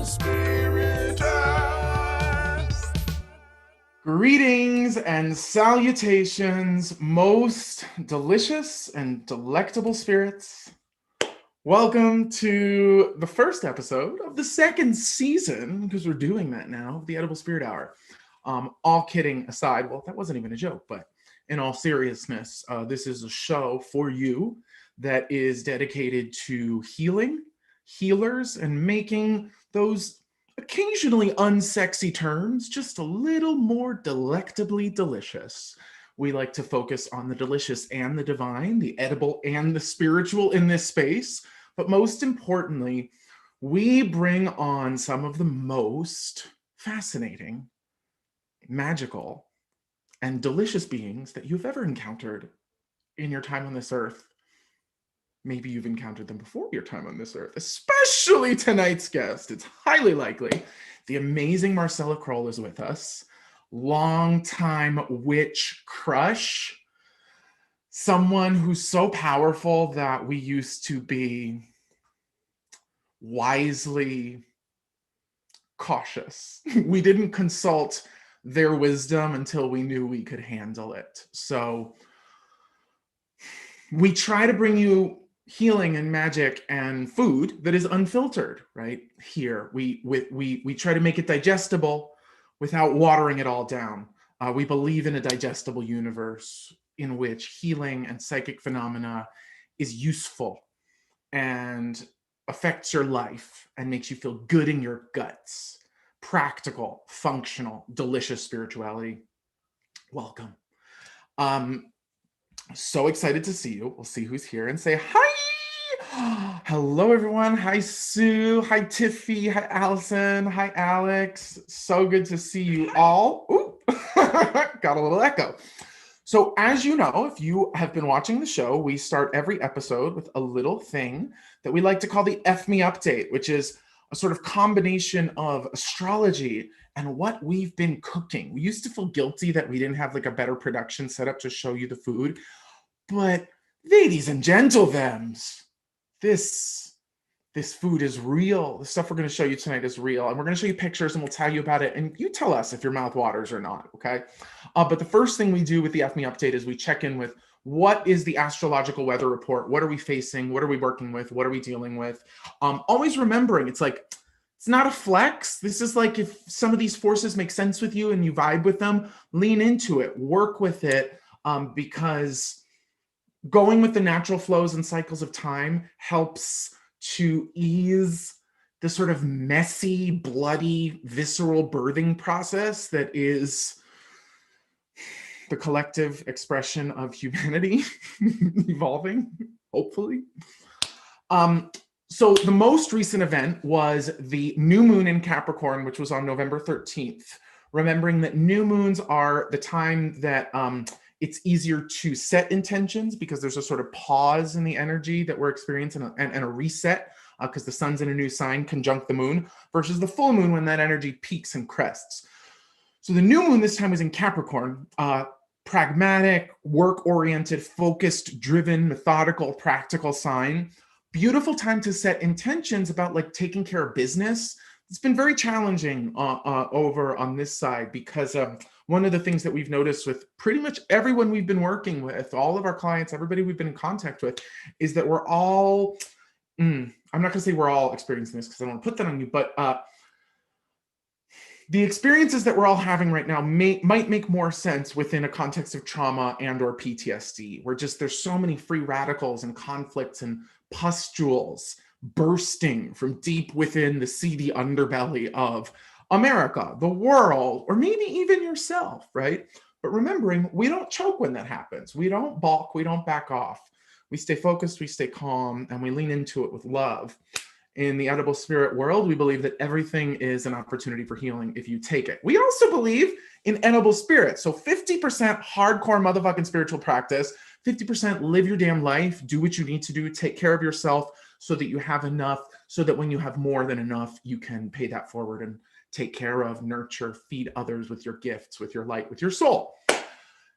EdibleSpirit Hour. Greetings and salutations, most delicious and delectable spirits. Welcome to the first episode of the second season, because we're doing that now, of the Edible Spirit Hour. All kidding aside, well, that wasn't even a joke, but in all seriousness, this is a show for you that is dedicated to healing, healers, and making those occasionally unsexy terms just a little more delectably delicious. We like to focus on the delicious and the divine, the edible and the spiritual in this space. But most importantly, we bring on some of the most fascinating, magical, and delicious beings that you've ever encountered in your time on this earth. Maybe you've encountered them before your time on this earth, especially tonight's guest. It's highly likely the amazing Marcella Kroll is with us. Longtime witch crush. Someone who's so powerful that we used to be wisely cautious. We didn't consult their wisdom until we knew we could handle it. So we try to bring you healing and magic and food that is unfiltered right here. We try to make it digestible without watering it all down. We believe in a digestible universe in which healing and psychic phenomena is useful and affects your life and makes you feel good in your guts. Practical, functional, delicious spirituality. Welcome. So excited to see you. We'll see who's here and say hi. Hello, everyone. Hi, Sue. Hi, Tiffy. Hi, Allison. Hi, Alex. So good to see you all. Ooh, got a little echo. So as you know, if you have been watching the show, we start every episode with a little thing that we like to call the F Me Update, which is a sort of combination of astrology and what we've been cooking. We used to feel guilty that we didn't have like a better production setup to show you the food. But ladies and gentlethems, this food is real. The stuff we're going to show you tonight is real. And we're going to show you pictures and we'll tell you about it. And you tell us if your mouth waters or not, okay? But the first thing we do with the F Me Update is we check in with what is the astrological weather report? What are we facing? What are we working with? What are we dealing with? Always remembering, it's not a flex. This is like if some of these forces make sense with you and you vibe with them, lean into it, work with it, because going with the natural flows and cycles of time helps to ease the sort of messy, bloody, visceral birthing process that is the collective expression of humanity evolving, hopefully. So the most recent event was the new moon in Capricorn, which was on November 13th. Remembering that new moons are the time that it's easier to set intentions because there's a sort of pause in the energy that we're experiencing and a reset because the sun's in a new sign conjunct the moon versus the full moon when that energy peaks and crests. So the new moon this time was in Capricorn, pragmatic, work-oriented, focused, driven, methodical, practical sign. Beautiful time to set intentions about like taking care of business. It's been very challenging over on this side because one of the things that we've noticed with pretty much everyone we've been working with, all of our clients, everybody we've been in contact with, is that we're all, I'm not going to say we're all experiencing this because I don't want to put that on you, but the experiences that we're all having right now might make more sense within a context of trauma and or PTSD, where just there's so many free radicals and conflicts and pustules bursting from deep within the seedy underbelly of America, the world, or maybe even yourself, right? But remembering, we don't choke when that happens. We don't balk, we don't back off. We stay focused, we stay calm, and we lean into it with love. In the edible spirit world, we believe that everything is an opportunity for healing if you take it. We also believe in edible spirit. So 50% hardcore motherfucking spiritual practice, 50% live your damn life, do what you need to do, take care of yourself so that you have enough, so that when you have more than enough, you can pay that forward and take care of, nurture, feed others with your gifts, with your light, with your soul.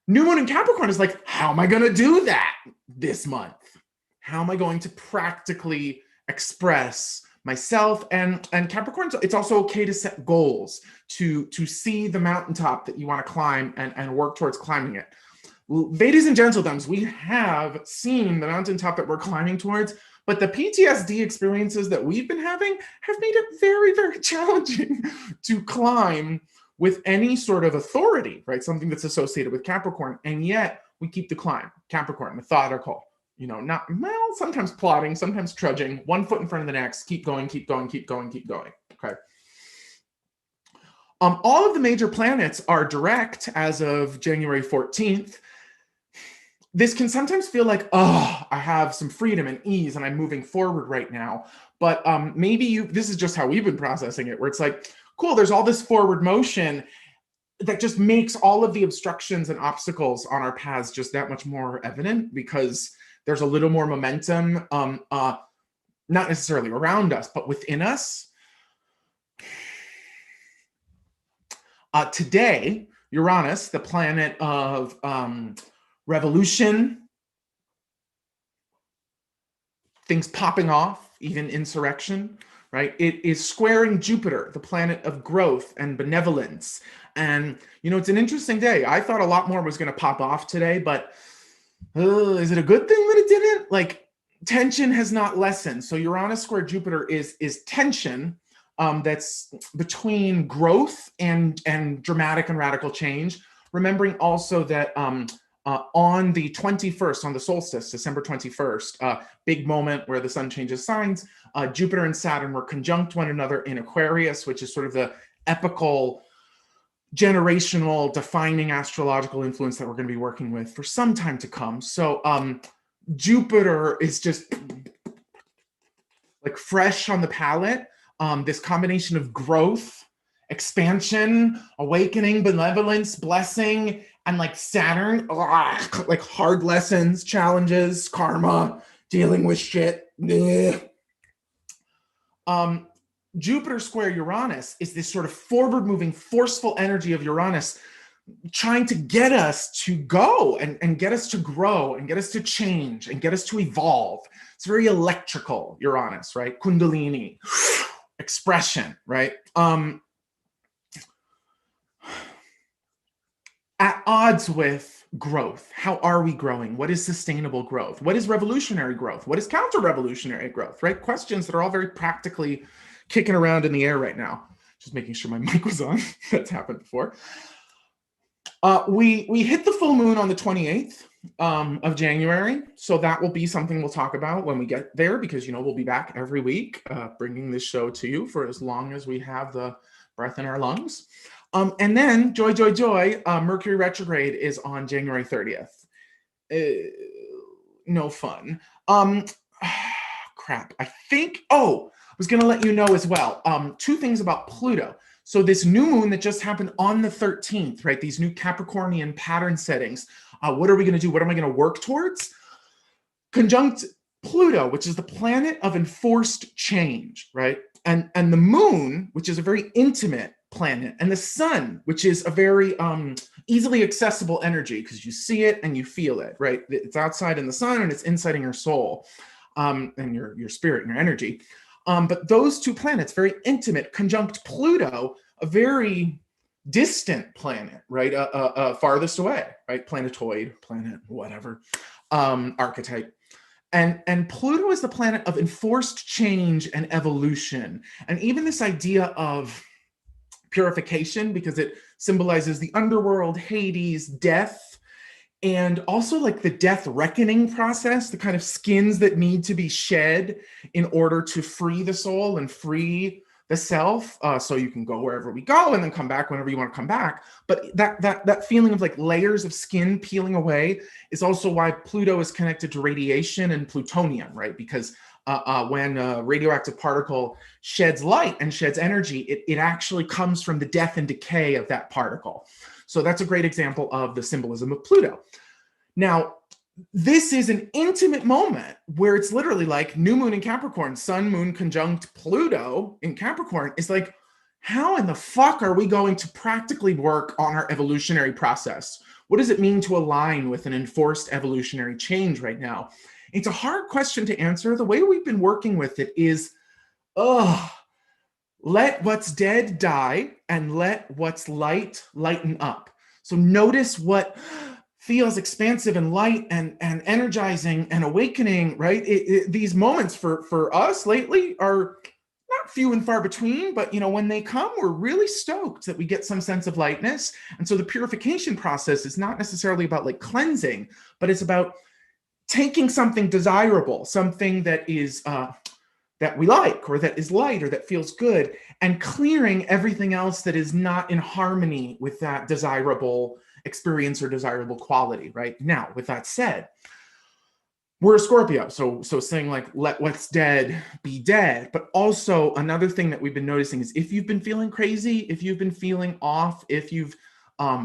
New moon in Capricorn is like, how am I going to do that this month? How am I going to practically express myself, and Capricorns, it's also okay to set goals, to see the mountaintop that you want to climb and work towards climbing it. Ladies and gentlemen, we have seen the mountaintop that we're climbing towards, but the PTSD experiences that we've been having have made it very, very challenging to climb with any sort of authority, right? Something that's associated with Capricorn. And yet we keep the climb. Capricorn, methodical, not, well, sometimes plodding, sometimes trudging, one foot in front of the next, keep going, keep going, keep going, keep going, okay? All of the major planets are direct as of January 14th. This can sometimes feel like, oh, I have some freedom and ease and I'm moving forward right now. But maybe this is just how we've been processing it, where it's like, cool, there's all this forward motion that just makes all of the obstructions and obstacles on our paths just that much more evident, because there's a little more momentum, not necessarily around us, but within us. Today, Uranus, the planet of revolution, things popping off, even insurrection, right? It is squaring Jupiter, the planet of growth and benevolence. And, it's an interesting day. I thought a lot more was going to pop off today, but is it a good thing that it didn't? Like, tension has not lessened. So Uranus square Jupiter is tension that's between growth and dramatic and radical change. Remembering also that on the 21st, on the solstice, December 21st, big moment where the sun changes signs, Jupiter and Saturn were conjunct one another in Aquarius, which is sort of the epical, generational, defining astrological influence that we're going to be working with for some time to come. So Jupiter is just like fresh on the palate. This combination of growth, expansion, awakening, benevolence, blessing, and like Saturn, like hard lessons, challenges, karma, dealing with shit. Jupiter square Uranus is this sort of forward-moving, forceful energy of Uranus trying to get us to go and get us to grow and get us to change and get us to evolve. It's very electrical, Uranus, right? Kundalini, expression, right? At odds with growth. How are we growing? What is sustainable growth? What is revolutionary growth? What is counter-revolutionary growth, right? Questions that are all very practically kicking around in the air right now. Just making sure my mic was on. That's happened before. We hit the full moon on the 28th of January. So that will be something we'll talk about when we get there, because, we'll be back every week bringing this show to you for as long as we have the breath in our lungs. And then, joy, joy, joy, Mercury retrograde is on January 30th. No fun. Crap. I think, I was going to let you know as well, two things about Pluto. So this new moon that just happened on the 13th, right? These new Capricornian pattern settings. What are we going to do? What am I going to work towards? Conjunct Pluto, which is the planet of enforced change, right? And the moon, which is a very intimate planet, and the sun, which is a very easily accessible energy, because you see it and you feel it, right? It's outside in the sun and it's inside in your soul and your spirit and your energy. But those two planets, very intimate, conjunct Pluto, a very distant planet, right? Farthest away, right? Planetoid, planet, whatever, archetype. And Pluto is the planet of enforced change and evolution. And even this idea of purification, because it symbolizes the underworld, Hades, death, and also like the death reckoning process, the kind of skins that need to be shed in order to free the soul and free the self, so you can go wherever we go and then come back whenever you want to come back. But that feeling of like layers of skin peeling away is also why Pluto is connected to radiation and plutonium, right? Because when a radioactive particle sheds light and sheds energy, it actually comes from the death and decay of that particle. So that's a great example of the symbolism of Pluto. Now, this is an intimate moment where it's literally like new moon in Capricorn, sun, moon conjunct Pluto in Capricorn. It's like, how in the fuck are we going to practically work on our evolutionary process? What does it mean to align with an enforced evolutionary change right now? It's a hard question to answer. The way we've been working with it is ugh, let what's dead die and let what's light lighten up. So notice what feels expansive and light and energizing and awakening, right? These moments for us lately are not few and far between, but when they come, we're really stoked that we get some sense of lightness. And so the purification process is not necessarily about like cleansing, but it's about taking something desirable, something that is that we like, or that is light, or that feels good, and clearing everything else that is not in harmony with that desirable experience or desirable quality, right? Now, with that said, we're a Scorpio, so saying like, let what's dead be dead. But also another thing that we've been noticing is if you've been feeling crazy, if you've been feeling off, if you've,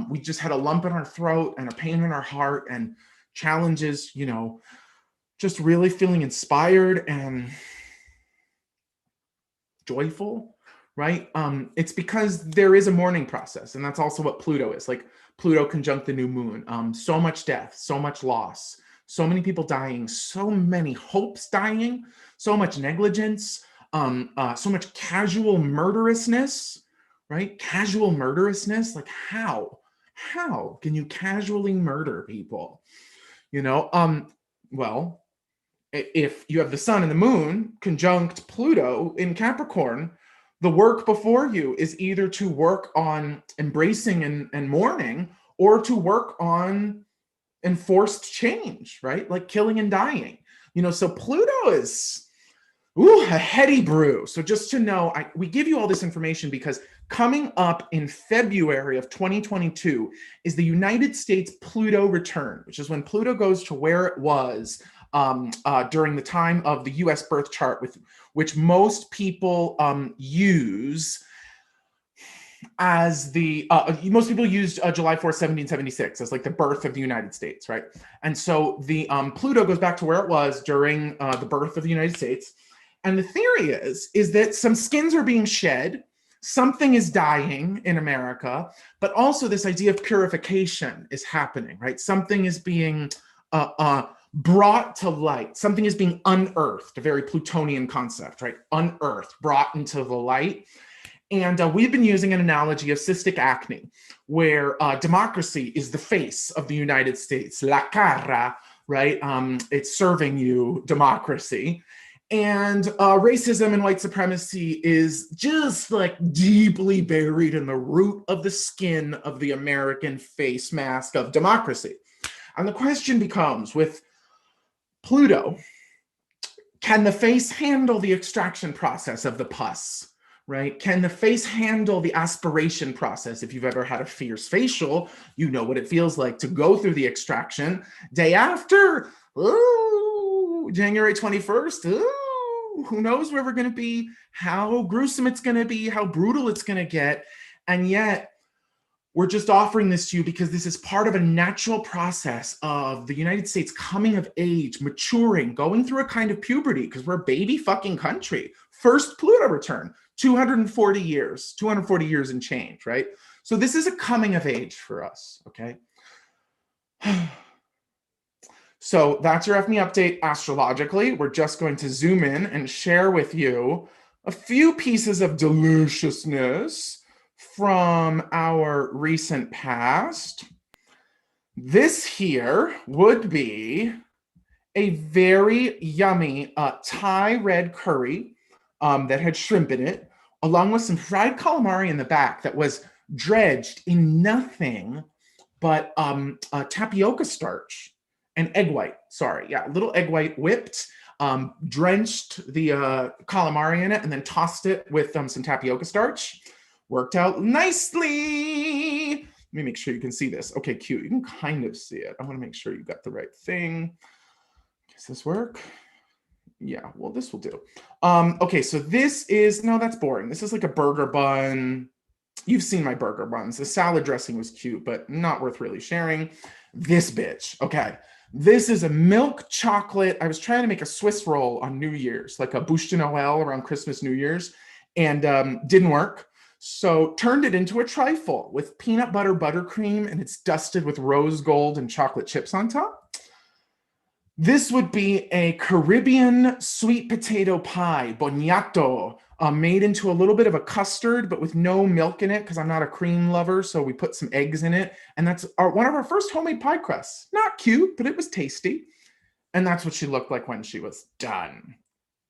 we just had a lump in our throat and a pain in our heart and challenges, just really feeling inspired and joyful, right? It's because there is a mourning process, and that's also what Pluto is. Like Pluto conjunct the new moon. So much death, so much loss, so many people dying, so many hopes dying, so much negligence, so much casual murderousness, right? Casual murderousness, like how can you casually murder people? Well, if you have the sun and the moon conjunct Pluto in Capricorn, the work before you is either to work on embracing and mourning, or to work on enforced change, right? Like killing and dying. So Pluto is a heady brew. So just to know, we give you all this information because coming up in February of 2022 is the United States Pluto return, which is when Pluto goes to where it was during the time of the US birth chart, which most people use as most people used July 4th, 1776 as like the birth of the United States, right? And so the Pluto goes back to where it was during the birth of the United States. And the theory is that some skins are being shed, something is dying in America, but also this idea of purification is happening, right? Something is being brought to light. Something is being unearthed, a very Plutonian concept, right? Unearthed, brought into the light. And we've been using an analogy of cystic acne, where democracy is the face of the United States, la cara, right? It's serving you democracy. And racism and white supremacy is just like deeply buried in the root of the skin of the American face mask of democracy. And the question becomes, with Pluto, can the face handle the extraction process of the pus? Right? Can the face handle the aspiration process? If you've ever had a fierce facial, you know what it feels like to go through the extraction. Day after, January 21st, who knows where we're going to be, how gruesome it's going to be, how brutal it's going to get. And yet, we're just offering this to you because this is part of a natural process of the United States coming of age, maturing, going through a kind of puberty, because we're a baby fucking country. First Pluto return, 240 years and change, right? So this is a coming of age for us, okay? So that's your FME update astrologically. We're just going to zoom in and share with you a few pieces of deliciousness from our recent past. This here would be a very yummy Thai red curry that had shrimp in it, along with some fried calamari in the back that was dredged in nothing but tapioca starch and egg white. Little egg white whipped, drenched the calamari in it, and then tossed it with some tapioca starch. Worked out nicely. Let me make sure you can see this. Okay, cute. You can kind of see it. I want to make sure you got the right thing. Does this work? Yeah, well, this will do. Okay, so this is, no, that's boring. This is like a burger bun. You've seen my burger buns. The salad dressing was cute, but not worth really sharing. This bitch, okay. This is a milk chocolate. I was trying to make a Swiss roll on New Year's, like a bûche de Noël around Christmas, New Year's, and didn't work. So turned it into a trifle with peanut butter buttercream, and it's dusted with rose gold and chocolate chips on top. This would be a Caribbean sweet potato pie, boniato, made into a little bit of a custard, but with no milk in it because I'm not a cream lover. So we put some eggs in it. And that's one of our first homemade pie crusts. Not cute, but it was tasty. And that's what she looked like when she was done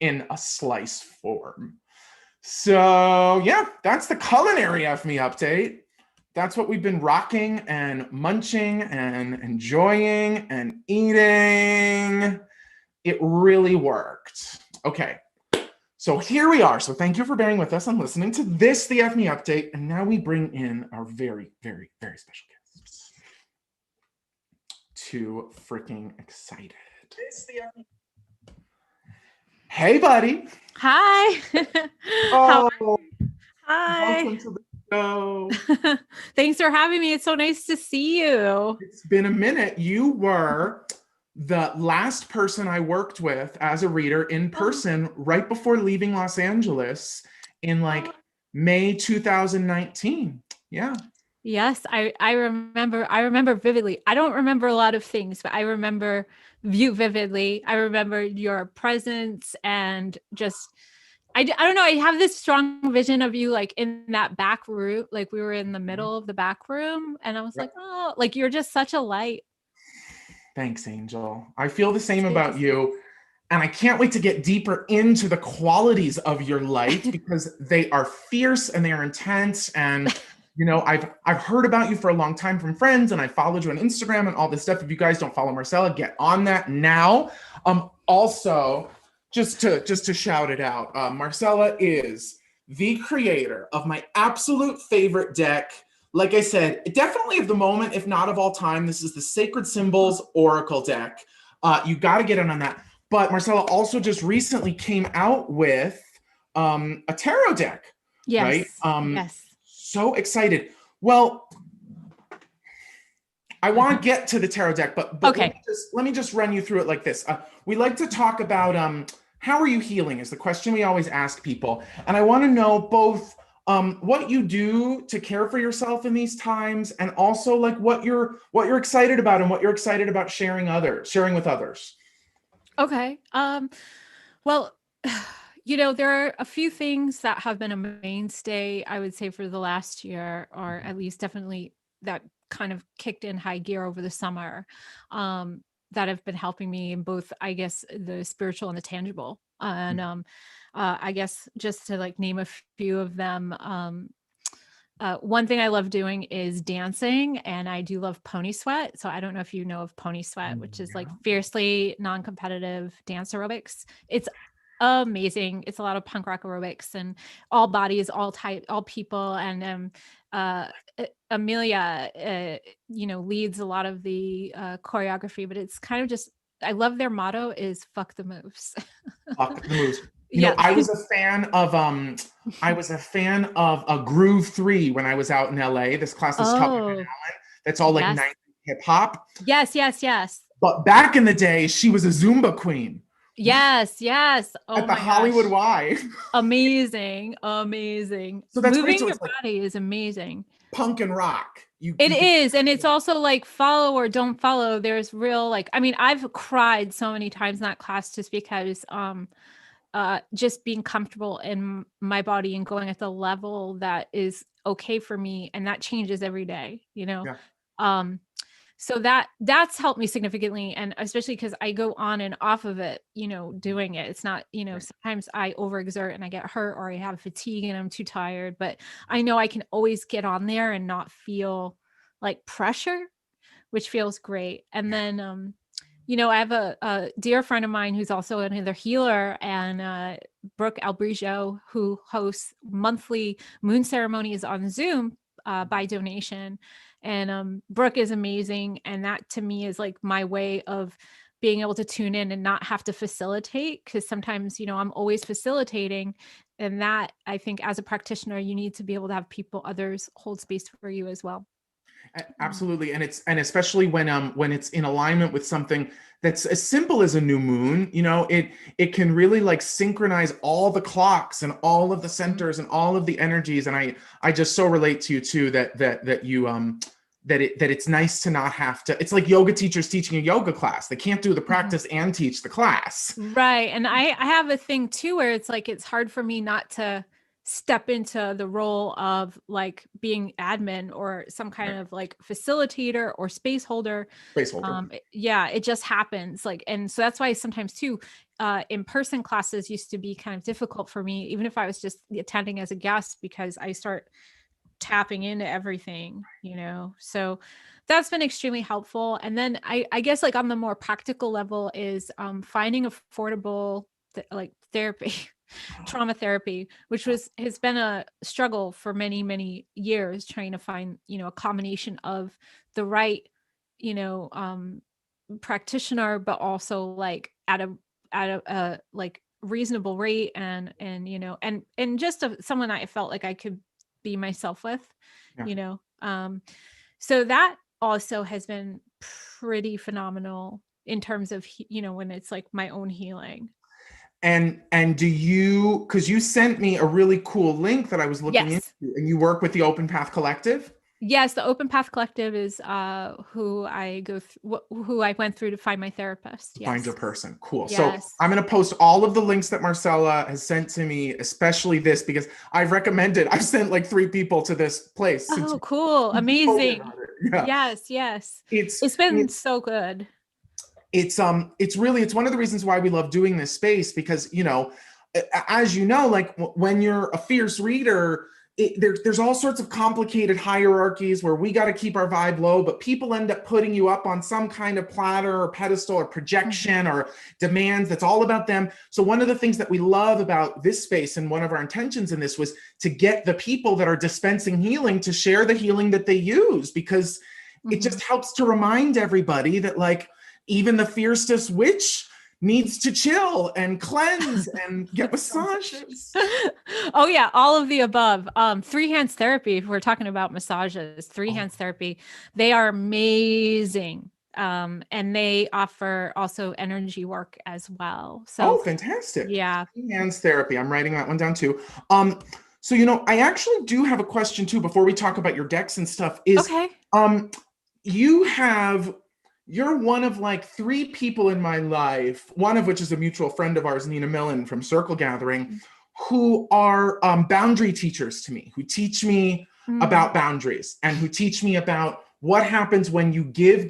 in a slice form. So yeah, that's the culinary F Me update. That's what we've been rocking and munching and enjoying and eating. It really worked. Okay, so here we are. So thank you for bearing with us and listening to this, the F Me update. And now we bring in our very, very, very special guests. Too freaking excited. Hey, buddy. Hi. Oh, Hi. welcome to the show. Thanks for having me. It's so nice to see you. It's been a minute. You were the last person I worked with as a reader in person right before leaving Los Angeles in like May 2019. Yeah. Yes, I remember vividly. I don't remember a lot of things, but I remember you vividly. I remember your presence and just I don't know. I have this strong vision of you like in that back room, like we were in the middle of the back room, and I was like, oh, like you're just such a light. Thanks, Angel. I feel the same about you. And I can't wait to get deeper into the qualities of your light because they are fierce and they are intense. And, you know, I've heard about you for a long time from friends, and I followed you on Instagram and all this stuff. If you guys don't follow Marcella, get on that now. Also, just to shout it out, Marcella is the creator of my absolute favorite deck. Like I said, definitely of the moment, if not of all time. This is the Sacred Symbols Oracle deck. You got to get in on that. But Marcella also just recently came out with a tarot deck. Yes. Right? Yes. So excited. Well, I want to get to the tarot deck, but okay. let me just run you through it like this. We like to talk about how are you healing is the question we always ask people. And I want to know both what you do to care for yourself in these times, and also like what you're excited about and what you're excited about sharing with others. Okay. Well, you know, there are a few things that have been a mainstay, I would say, for the last year, or at least definitely that kind of kicked in high gear over the summer, that have been helping me in both, I guess, the spiritual and the tangible. And I guess just to like name a few of them, one thing I love doing is dancing, and I do love pony sweat. So I don't know if you know of pony sweat, which is like fiercely non-competitive dance aerobics. It's amazing. It's a lot of punk rock aerobics and all bodies, all type, all people. And Amelia, you know, leads a lot of the choreography, but it's kind of just, I love their motto is fuck the moves. Fuck the moves. You know, I was a fan of a Groove 3 when I was out in LA. This class is taught by Ben Allen. That's all like 90s hip hop. Yes, yes, yes. But back in the day, she was a Zumba queen. Yes, yes. Oh, at the Hollywood Y. Amazing, amazing. So that's moving great. So your body is amazing. Punk and rock. It is, and it's also like follow or don't follow. There's real like, I mean, I've cried so many times in that class just because just being comfortable in my body and going at the level that is okay for me, and that changes every day, you know. So that's helped me significantly, and especially because I go on and off of it, you know, doing it. It's not, you know, sometimes I overexert and I get hurt, or I have fatigue and I'm too tired, but I know I can always get on there and not feel like pressure, which feels great. And then you know, I have a dear friend of mine who's also another healer, and Brooke Albrijo, who hosts monthly moon ceremonies on Zoom by donation. And Brooke is amazing. And that to me is like my way of being able to tune in and not have to facilitate. Because sometimes, you know, I'm always facilitating. And that, I think, as a practitioner, you need to be able to have others hold space for you as well. Absolutely. And especially when it's in alignment with something that's as simple as a new moon, you know, it can really like synchronize all the clocks and all of the centers and all of the energies. And I just so relate to you too, that you that it's nice to not have to. It's like yoga teachers teaching a yoga class. They can't do the practice and teach the class. Right. And I have a thing too, where it's like, it's hard for me not to step into the role of like being admin or some kind of like facilitator or space holder. Yeah, it just happens. Like, and so that's why sometimes too, in-person classes used to be kind of difficult for me, even if I was just attending as a guest, because I start tapping into everything, you know? So that's been extremely helpful. And then I guess like on the more practical level is finding affordable like therapy, trauma therapy, which has been a struggle for many, many years, trying to find, you know, a combination of the right, you know, practitioner, but also like at a like reasonable rate and you know, and just someone I felt like I could be myself with, you know. So that also has been pretty phenomenal in terms of, you know, when it's like my own healing. And do you, because you sent me a really cool link that I was looking into, and you work with the Open Path Collective? Yes, the Open Path Collective is who I who I went through to find my therapist. Yes. Find your person. Cool. Yes. So I'm going to post all of the links that Marcella has sent to me, especially this, because I've sent like 3 people to this place. Oh, cool. Amazing. Yeah. Yes. It's been so good. It's one of the reasons why we love doing this space, because, you know, as you know, like when you're a fierce reader, there's all sorts of complicated hierarchies where we got to keep our vibe low, but people end up putting you up on some kind of platter or pedestal or projection or demands that's all about them. So one of the things that we love about this space, and one of our intentions in this, was to get the people that are dispensing healing to share the healing that they use, because it just helps to remind everybody that, like, even the fiercest witch needs to chill and cleanse and get massages. Oh yeah, all of the above. 3 hands therapy, if we're talking about massages, 3 hands therapy, they are amazing. And they offer also energy work as well. So fantastic. Yeah. 3 hands therapy. I'm writing that one down too. So, you know, I actually do have a question too, before we talk about your decks and stuff, is, you're one of like 3 people in my life, one of which is a mutual friend of ours, Nina Millen from Circle Gathering, who are boundary teachers to me, who teach me about boundaries, and who teach me about what happens when you give,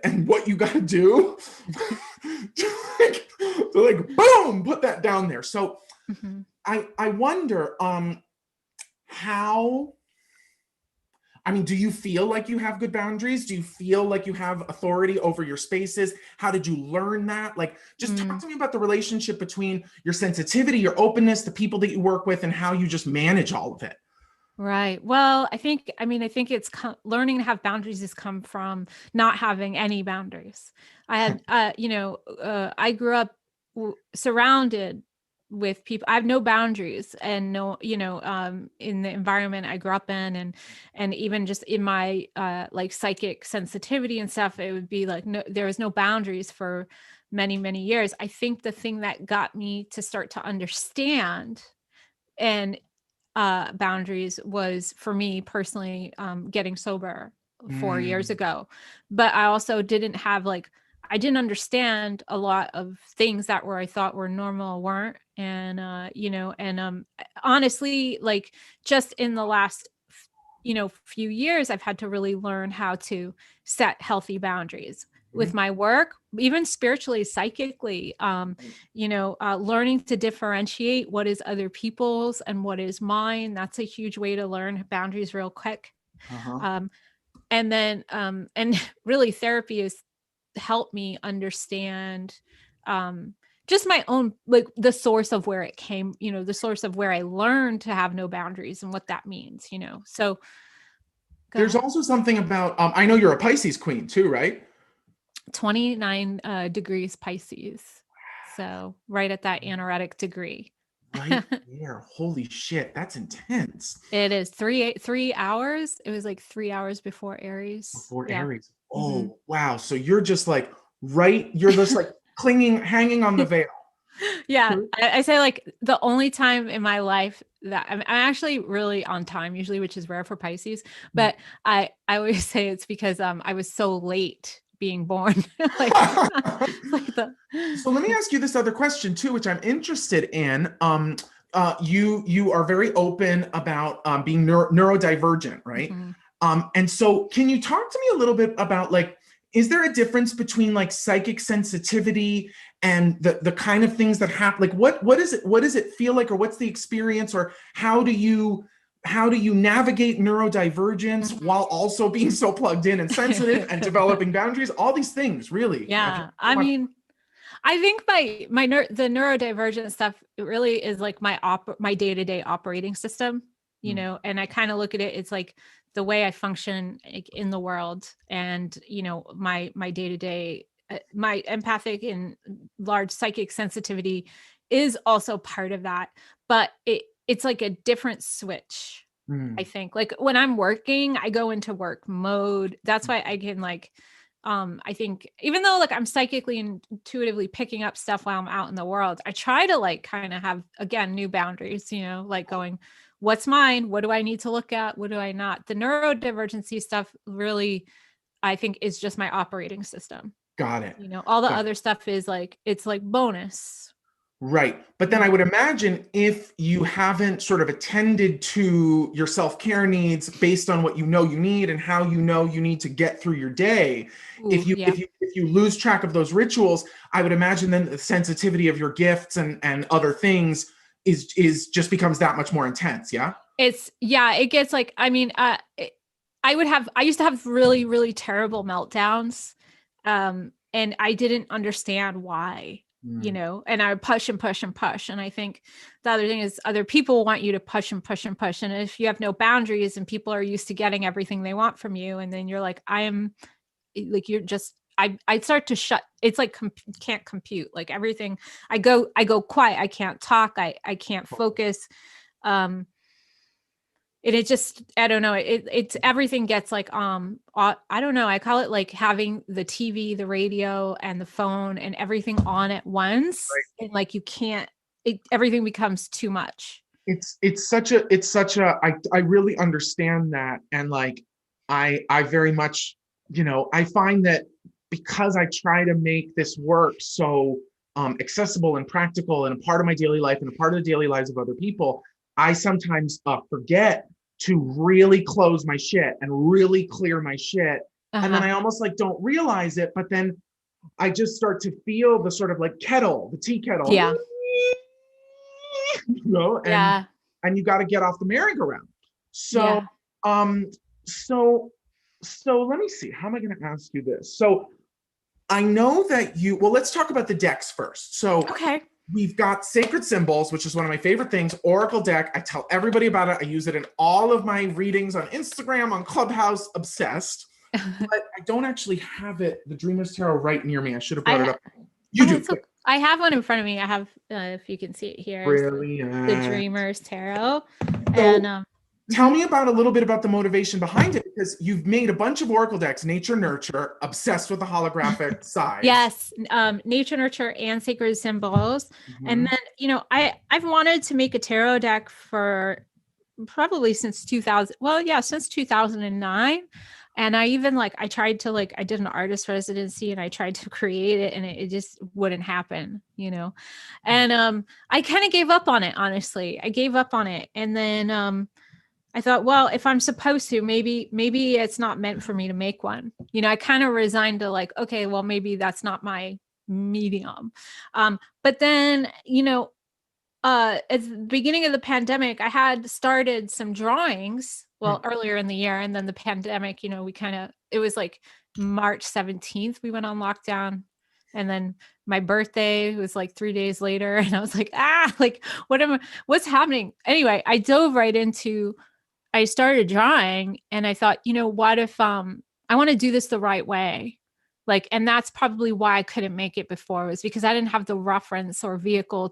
and what you got to do to like, boom, put that down there. So I wonder how, I mean, do you feel like you have good boundaries? Do you feel like you have authority over your spaces? How did you learn that? Like, just talk to me about the relationship between your sensitivity, your openness, the people that you work with, and how you just manage all of it. Right. Well, I think it's learning to have boundaries has come from not having any boundaries. I had, I grew up surrounded with people. I have no boundaries, and no, in the environment I grew up in, and even just in my like psychic sensitivity and stuff, it would be like, no, there was no boundaries for many, many years. I think the thing that got me to start to understand and boundaries was, for me personally, getting sober 4 years ago. But I also didn't have I didn't understand a lot of things that I thought were normal weren't. And, honestly, like just in the last, few years, I've had to really learn how to set healthy boundaries with my work, even spiritually, psychically, learning to differentiate what is other people's and what is mine. That's a huge way to learn boundaries real quick. And then, and really therapy has helped me understand, just my own, like the source of where it came, the source of where I learned to have no boundaries and what that means, so. There's also something about, I know you're a Pisces queen too, right? 29 degrees Pisces. So right at that anoretic degree. Right there. Holy shit. That's intense. It is 3 hours. It was like 3 hours before Aries. Aries. Oh, wow. So you're just like, you're just like hanging on the veil. Yeah. I say like the only time in my life that I'm actually really on time usually, which is rare for Pisces. But I always say it's because I was so late being born. like, like the So let me ask you this other question too, which I'm interested in. You are very open about being neurodivergent, right? Mhm. And so can you talk to me a little bit about like, is there a difference between like psychic sensitivity and the kind of things that happen? Like what is it? What does it feel like, or what's the experience, or how do you navigate neurodivergence Mhm. while also being so plugged in and sensitive and developing boundaries? All these things, really. Yeah, I mean, I think the neurodivergent stuff, it really is like my day-to-day operating system, you know, and I kind of look at it, it's like the way I function like, in the world, and you know, my day-to-day, my empathic and large psychic sensitivity is also part of that, but it's like a different switch. I think like when I'm working, I go into work mode. That's why I can like I think even though like I'm psychically and intuitively picking up stuff while I'm out in the world, I try to like kind of have again new boundaries, you know, like going, what's mine? What do I need to look at? What do I not? The neurodivergency stuff really, I think, is just my operating system. Got it. You know, all the Got it. other stuff is like it's like bonus. Right. But then I would imagine if you haven't sort of attended to your self-care needs based on what you know you need and how you know you need to get through your day, Ooh, yeah. if you lose track of those rituals, I would imagine then the sensitivity of your gifts and other things is just becomes that much more intense. Yeah. It gets like, I mean, I used to have really, really terrible meltdowns. And I didn't understand why, you know, and I would push and push and push. And I think the other thing is other people want you to push and push and push. And if you have no boundaries and people are used to getting everything they want from you, and then you're like, I am like, you're just, I start to shut. It's like, can't compute like everything. I go quiet. I can't talk. I can't focus. And it just, I don't know, it's everything gets like I don't know, I call it like having the TV, the radio and the phone and everything on at once. Right. And like you can't, everything becomes too much. It's such a I really understand that. And like I very much, you know, I find that because I try to make this work so accessible and practical and a part of my daily life and a part of the daily lives of other people, I sometimes forget to really close my shit and really clear my shit. And then I almost like don't realize it, but then I just start to feel the sort of like kettle, the tea kettle, Yeah. you know, and you got to get off the merry-go-round. So, so let me see, how am I going to ask you this? So I know that well, let's talk about the decks first. So okay. We've got Sacred Symbols, which is one of my favorite things, Oracle deck. I tell everybody about it. I use it in all of my readings on Instagram, on Clubhouse, obsessed. But I don't actually have it, the Dreamer's Tarot, right near me. I should have brought it up. You do. So I have one in front of me. I have, if you can see it here, Brilliant. the Dreamer's Tarot. So, and tell me about a little bit about the motivation behind it, because you've made a bunch of Oracle decks, Nature, Nurture, obsessed with the holographic side. Yes, Nature, Nurture, and Sacred Symbols. And then, you know, I've wanted to make a tarot deck for probably since 2000. Well, yeah, since 2009. And I even I tried to I did an artist residency and I tried to create it and it just wouldn't happen, you know? And I kind of gave up on it, honestly. I gave up on it. And then I thought, well, if I'm supposed to, maybe it's not meant for me to make one. You know, I kind of resigned to okay, well, maybe that's not my medium. But then, you know, at the beginning of the pandemic, I had started some drawings, well, earlier in the year. And then the pandemic, you know, it was March 17th, we went on lockdown. And then my birthday was 3 days later. And I was what's happening? Anyway, I dove right into, I started drawing and I thought, you know, what if I want to do this the right way? And that's probably why I couldn't make it before, was because I didn't have the reference or vehicle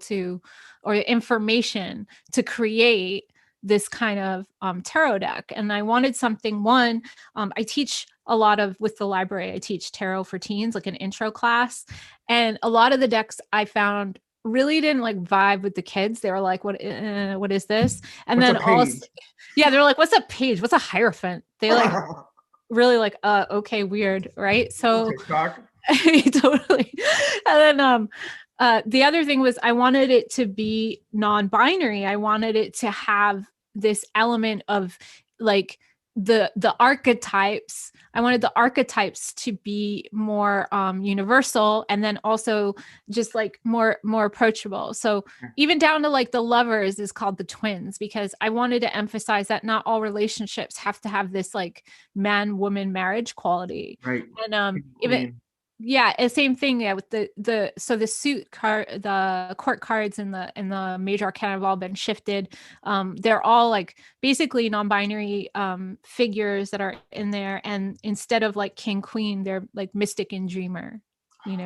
or information to create this kind of tarot deck. And I wanted something, I teach a lot with the library, I teach tarot for teens, an intro class. And a lot of the decks I found really didn't like vibe with the kids. They were like, what is this? And What's a then also, page? yeah, they're like, what's a page? What's a hierophant? They like really like, okay, weird. Right. So TikTok. totally. And then, the other thing was I wanted it to be non-binary. I wanted it to have this element of like the archetypes. I wanted the archetypes to be more universal, and then also just like more approachable. So even down to like the lovers is called the twins, because I wanted to emphasize that not all relationships have to have this like man-woman marriage quality. Right. And even same thing. Yeah, with the so the suit card, the court cards, and the major arcana have all been shifted. They're all like basically non-binary figures that are in there, and instead of like king queen, they're like mystic and dreamer.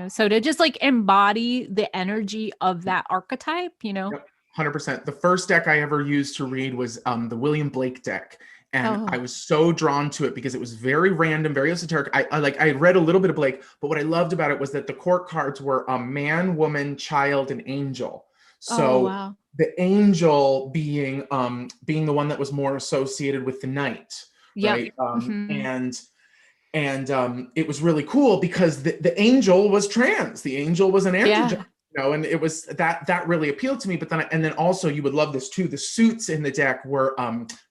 So to just like embody the energy of that archetype. Yep, 100%. The first deck I ever used to read was the William Blake deck. And I was so drawn to it because it was very random, very esoteric. I read a little bit of Blake, but what I loved about it was that the court cards were a man, woman, child, and angel. So the angel being the one that was more associated with the knight, right? And it was really cool because the angel was trans. The angel was an androgen. And it was that really appealed to me. But then also you would love this too. The suits in the deck were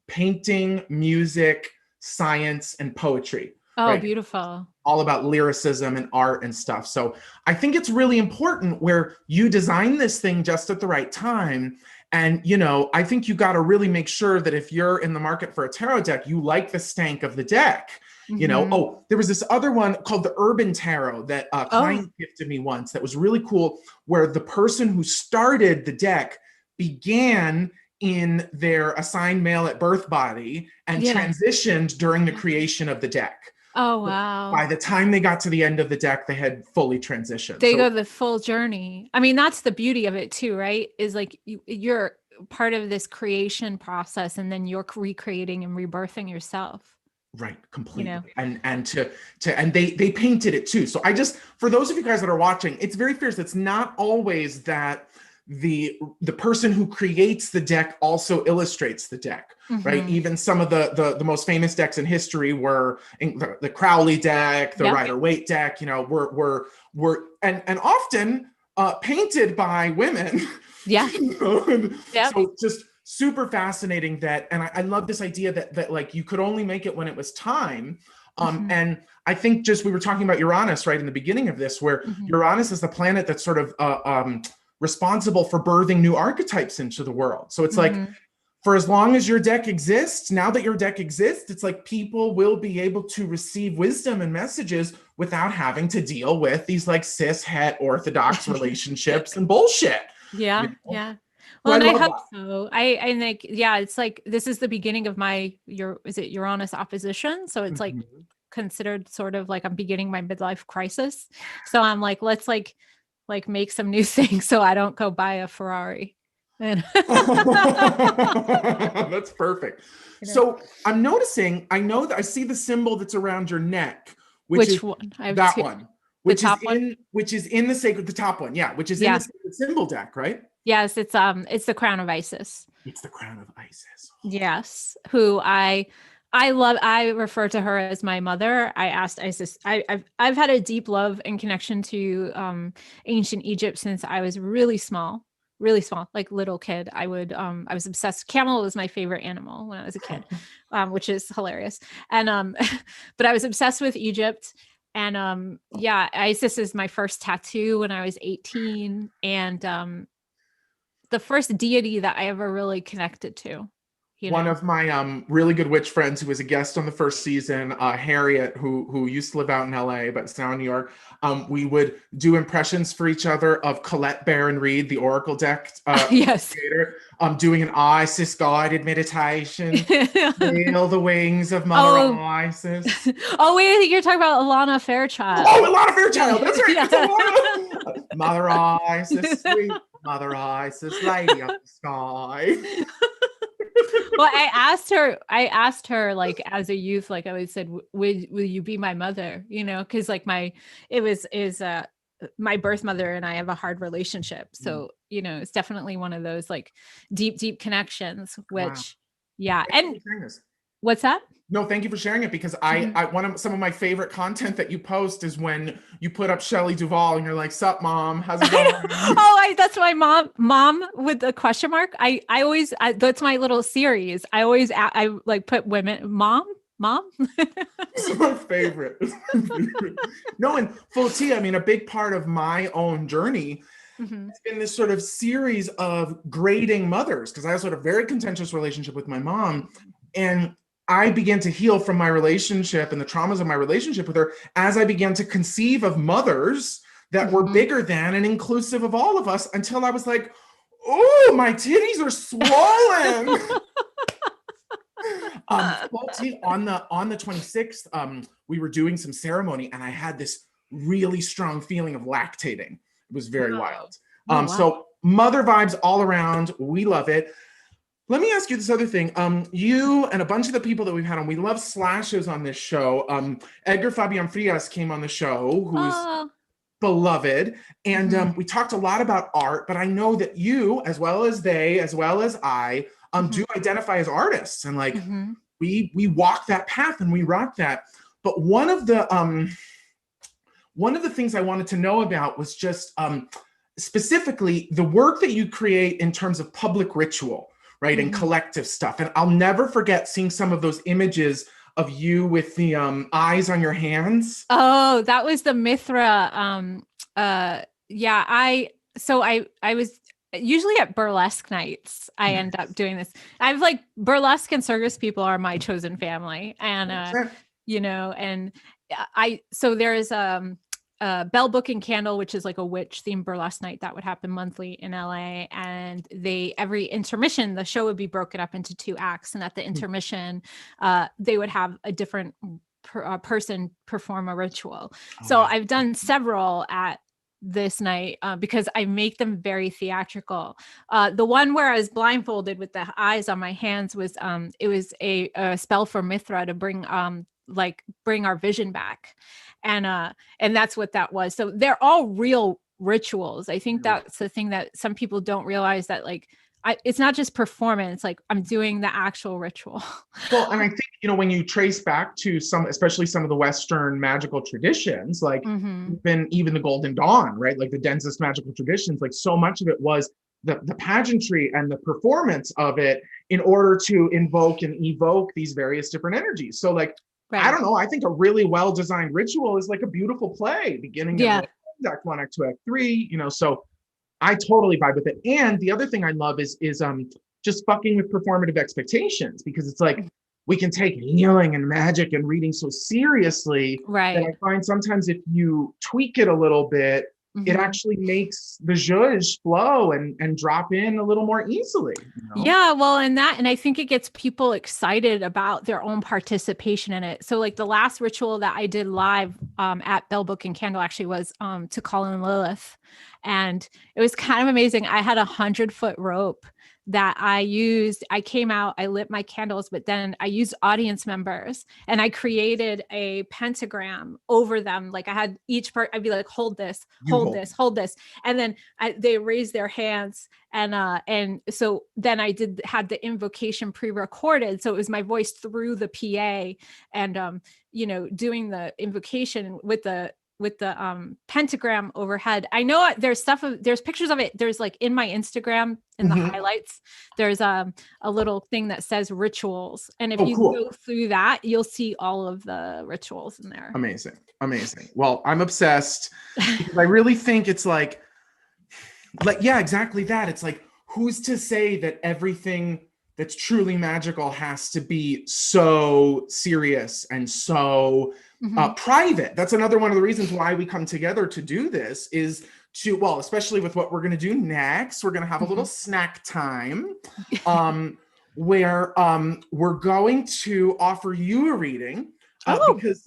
painting, music, science, and poetry. Oh, right? Beautiful. All about lyricism and art and stuff. So I think it's really important where you design this thing just at the right time. And, I think you got to really make sure that if you're in the market for a tarot deck, you like the stank of the deck. There was this other one called the Urban Tarot that a client gifted me once that was really cool, where the person who started the deck began in their assigned male at birth body and transitioned during the creation of the deck. Oh, wow. By the time they got to the end of the deck, they had fully transitioned. They go the full journey. I mean, that's the beauty of it too, right? Is like you're part of this creation process, and then you're recreating and rebirthing yourself. Right, completely. And they painted it too. So for those of you guys that are watching, it's very fierce. It's not always that the person who creates the deck also illustrates the deck, right? Even some of the most famous decks in history were the Crowley deck, the Rider-Waite deck, were and often painted by women. So just super fascinating that, and I love this idea that like you could only make it when it was time. And I think we were talking about Uranus right in the beginning of this, where Uranus is the planet that's sort of responsible for birthing new archetypes into the world. So it's like, for as long as your deck exists, now that your deck exists, it's like people will be able to receive wisdom and messages without having to deal with these like cis het orthodox relationships and bullshit. Well, and I hope so. I think, it's like, this is the beginning of is it Uranus opposition? So it's like considered sort of like I'm beginning my midlife crisis. So I'm like, let's like make some new things so I don't go buy a Ferrari. That's perfect. So I'm noticing, I know that I see the symbol that's around your neck, which one? I have that two. One. Which is in the sacred, the top one, which is in the sacred symbol deck, right? Yes, it's the crown of Isis. It's the crown of Isis. Yes, who I love. I refer to her as my mother. I asked Isis. I've had a deep love and connection to ancient Egypt since I was really small, like little kid. I was obsessed. Camel was my favorite animal when I was a kid, which is hilarious. And but I was obsessed with Egypt. And Isis is my first tattoo when I was 18, and the first deity that I ever really connected to. One of my really good witch friends who was a guest on the first season, Harriet, who used to live out in LA, but is now in New York. We would do impressions for each other of Colette Baron Reed, the Oracle deck creator, doing an Isis guided meditation. Feel the wings of Mother Isis. Oh, wait, you're talking about Alana Fairchild. Oh, Alana Fairchild. That's right. It's Mother Isis, sweet Mother Isis, lady of the sky. Well, I asked her like as a youth, like I always said, will you be my mother? Because like my birth mother and I have a hard relationship. So, you know, it's definitely one of those like deep connections, which, yeah. And what's that? No, thank you for sharing it, because some of my favorite content that you post is when you put up Shelley Duvall and you're like, "Sup, mom? How's it going?" That's my mom with the question mark. I always that's my little series. I like put women, mom. It's my favorite. No, and full tea. I mean, a big part of my own journey has been this sort of series of grading mothers, because I also had a very contentious relationship with my mom, and I began to heal from my relationship and the traumas of my relationship with her as I began to conceive of mothers that were bigger than and inclusive of all of us, until I was like, oh, my titties are swollen. On the 26th, we were doing some ceremony, and I had this really strong feeling of lactating. It was very wild. So mother vibes all around. We love it. Let me ask you this other thing. You and a bunch of the people that we've had on, we love slashes on this show. Edgar Fabian Frias came on the show, who's beloved. And we talked a lot about art, but I know that you, as well as they, as well as I, do identify as artists. And like, we walk that path and we rock that. But one of the things I wanted to know about was just specifically the work that you create in terms of public ritual, right? And collective stuff. And I'll never forget seeing some of those images of you with the eyes on your hands. Oh, that was the Mithra. I was usually at burlesque nighks. I end up doing this. I've like burlesque and circus people are my chosen family. And, you know, and so there's Bell Book and Candle, which is like a witch themed burlesque night that would happen monthly in LA. And every intermission, the show would be broken up into 2 acts. And at the intermission, they would have a different person perform a ritual. So I've done several at this night because I make them very theatrical. The one where I was blindfolded with the eyes on my hands was, it was a spell for Mithra to bring our vision back. And that's what that was. So they're all real rituals. I think that's the thing that some people don't realize, that like, it's not just performance, like I'm doing the actual ritual. Well, and I think, you know, when you trace back to especially some of the Western magical traditions, like even the Golden Dawn, right? Like the densest magical traditions, like so much of it was the pageantry and the performance of it in order to invoke and evoke these various different energies. So like, I don't know, I think a really well-designed ritual is like a beautiful play, beginning of Act 1, Act 2, Act 3, you know, so I totally vibe with it. And the other thing I love is just fucking with performative expectations, because it's like, we can take healing and magic and reading so seriously. Right. And I find sometimes if you tweak it a little bit, it actually makes the zhuzh flow and drop in a little more easily. You know? Yeah, well, and I think it gets people excited about their own participation in it. So like the last ritual that I did live at Bell Book and Candle actually was to call in Lilith. And it was kind of amazing. I had 100-foot rope that I used. I came out, I lit my candles, but then I used audience members and I created a pentagram over them. Like I had each part, I'd be like, hold this, hold this, hold this. And then they raised their hands. And so then I had the invocation pre-recorded. So it was my voice through the PA and, you know, doing the invocation with the pentagram overhead. I know there's pictures of it. There's like in my Instagram in the highlights, there's a little thing that says rituals. And if you go through that, you'll see all of the rituals in there. Amazing. Amazing. Well, I'm obsessed because I really think it's like, yeah, exactly that. It's like, who's to say that everything that's truly magical has to be so serious and so private? That's another one of the reasons why we come together to do this is to, well, especially with what we're going to do next, we're going to have a little snack time where we're going to offer you a reading Oh. Because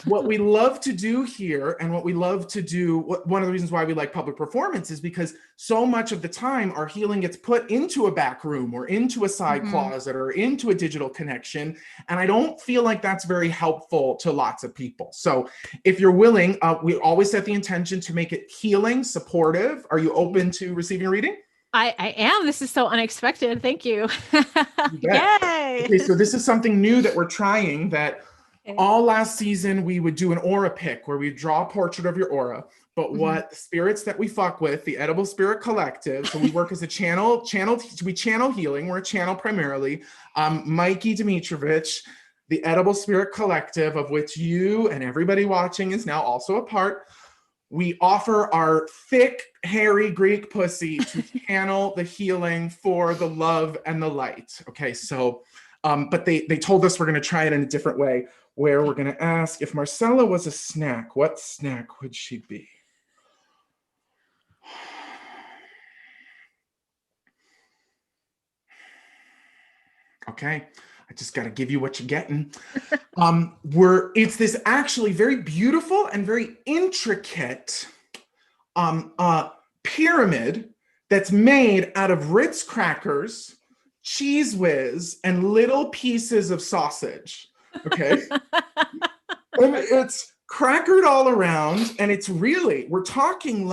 what we love to do here, and what we love to do, one of the reasons why we like public performance is because so much of the time our healing gets put into a back room or into a side closet or into a digital connection. And I don't feel like that's very helpful to lots of people. So if you're willing, we always set the intention to make it healing, supportive. Are you open to receiving a reading? I am. This is so unexpected. Thank you. Yay. Okay, so this is something new that we're trying that all last season we would do an aura pick where we draw a portrait of your aura. But what the spirits that we fuck with, the Edible Spirit Collective, so we work as a we channel healing. We're a channel primarily. Mikey Dimitrovich, the Edible Spirit Collective, of which you and everybody watching is now also a part. We offer our thick, hairy Greek pussy to channel the healing for the love and the light. Okay, so, but they told us we're going to try it in a different way, where we're going to ask if Marcella was a snack, what snack would she be? Okay, I just got to give you what you're getting. It's this actually very beautiful and very intricate pyramid that's made out of Ritz crackers, Cheese Whiz, and little pieces of sausage. Okay. And it's crackered all around, and it's really, we're talking,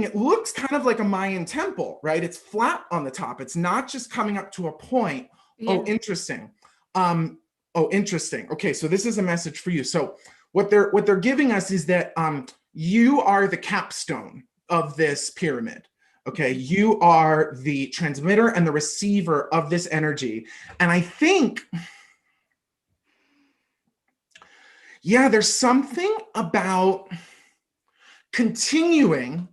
it looks kind of like a Mayan temple, right? It's flat on the top. It's not just coming up to a point. Yeah. Oh, interesting. Interesting. Okay, so this is a message for you. So what they're giving us is that you are the capstone of this pyramid. Okay, you are the transmitter and the receiver of this energy. And I think, yeah, there's something about continuing.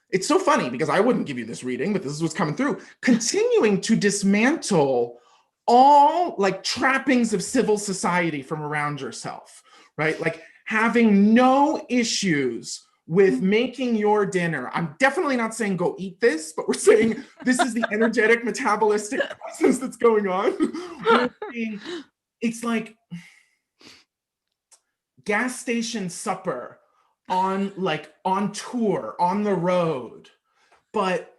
It's so funny because I wouldn't give you this reading, but this is what's coming through. Continuing to dismantle all like trappings of civil society from around yourself, right? Like having no issues with making your dinner. I'm definitely not saying go eat this, but we're saying this is the energetic metabolistic process that's going on. It's like gas station supper on tour, on the road. But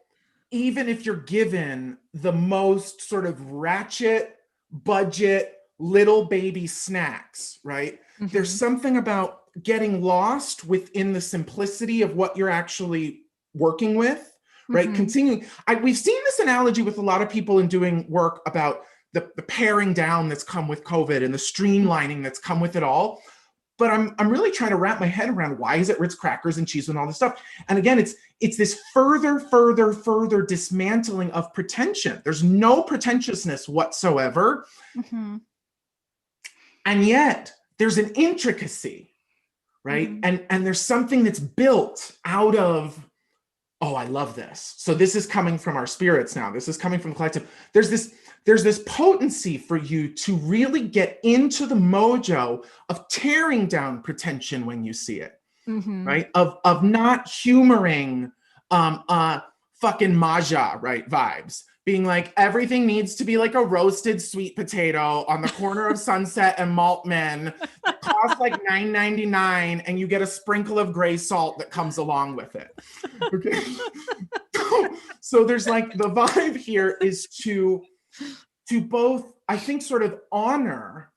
even if you're given the most sort of ratchet budget little baby snacks, right? There's something about getting lost within the simplicity of what you're actually working with, right? Continuing. We've seen this analogy with a lot of people in doing work about the paring down that's come with COVID and the streamlining that's come with it all. But I'm really trying to wrap my head around why is it Ritz crackers and cheese and all this stuff. And again, it's this further dismantling of pretension. There's no pretentiousness whatsoever. And yet there's an intricacy, right? And there's something that's built out of, oh, I love this. So this is coming from our spirits now. This is coming from the collective. There's this potency for you to really get into the mojo of tearing down pretension when you see it, right? Of not humoring fucking Maja, right, vibes. Being like, everything needs to be like a roasted sweet potato on the corner of Sunset and Maltman. It costs like $9.99, and you get a sprinkle of gray salt that comes along with it. Okay. So there's like the vibe here is to both, I think, sort of honor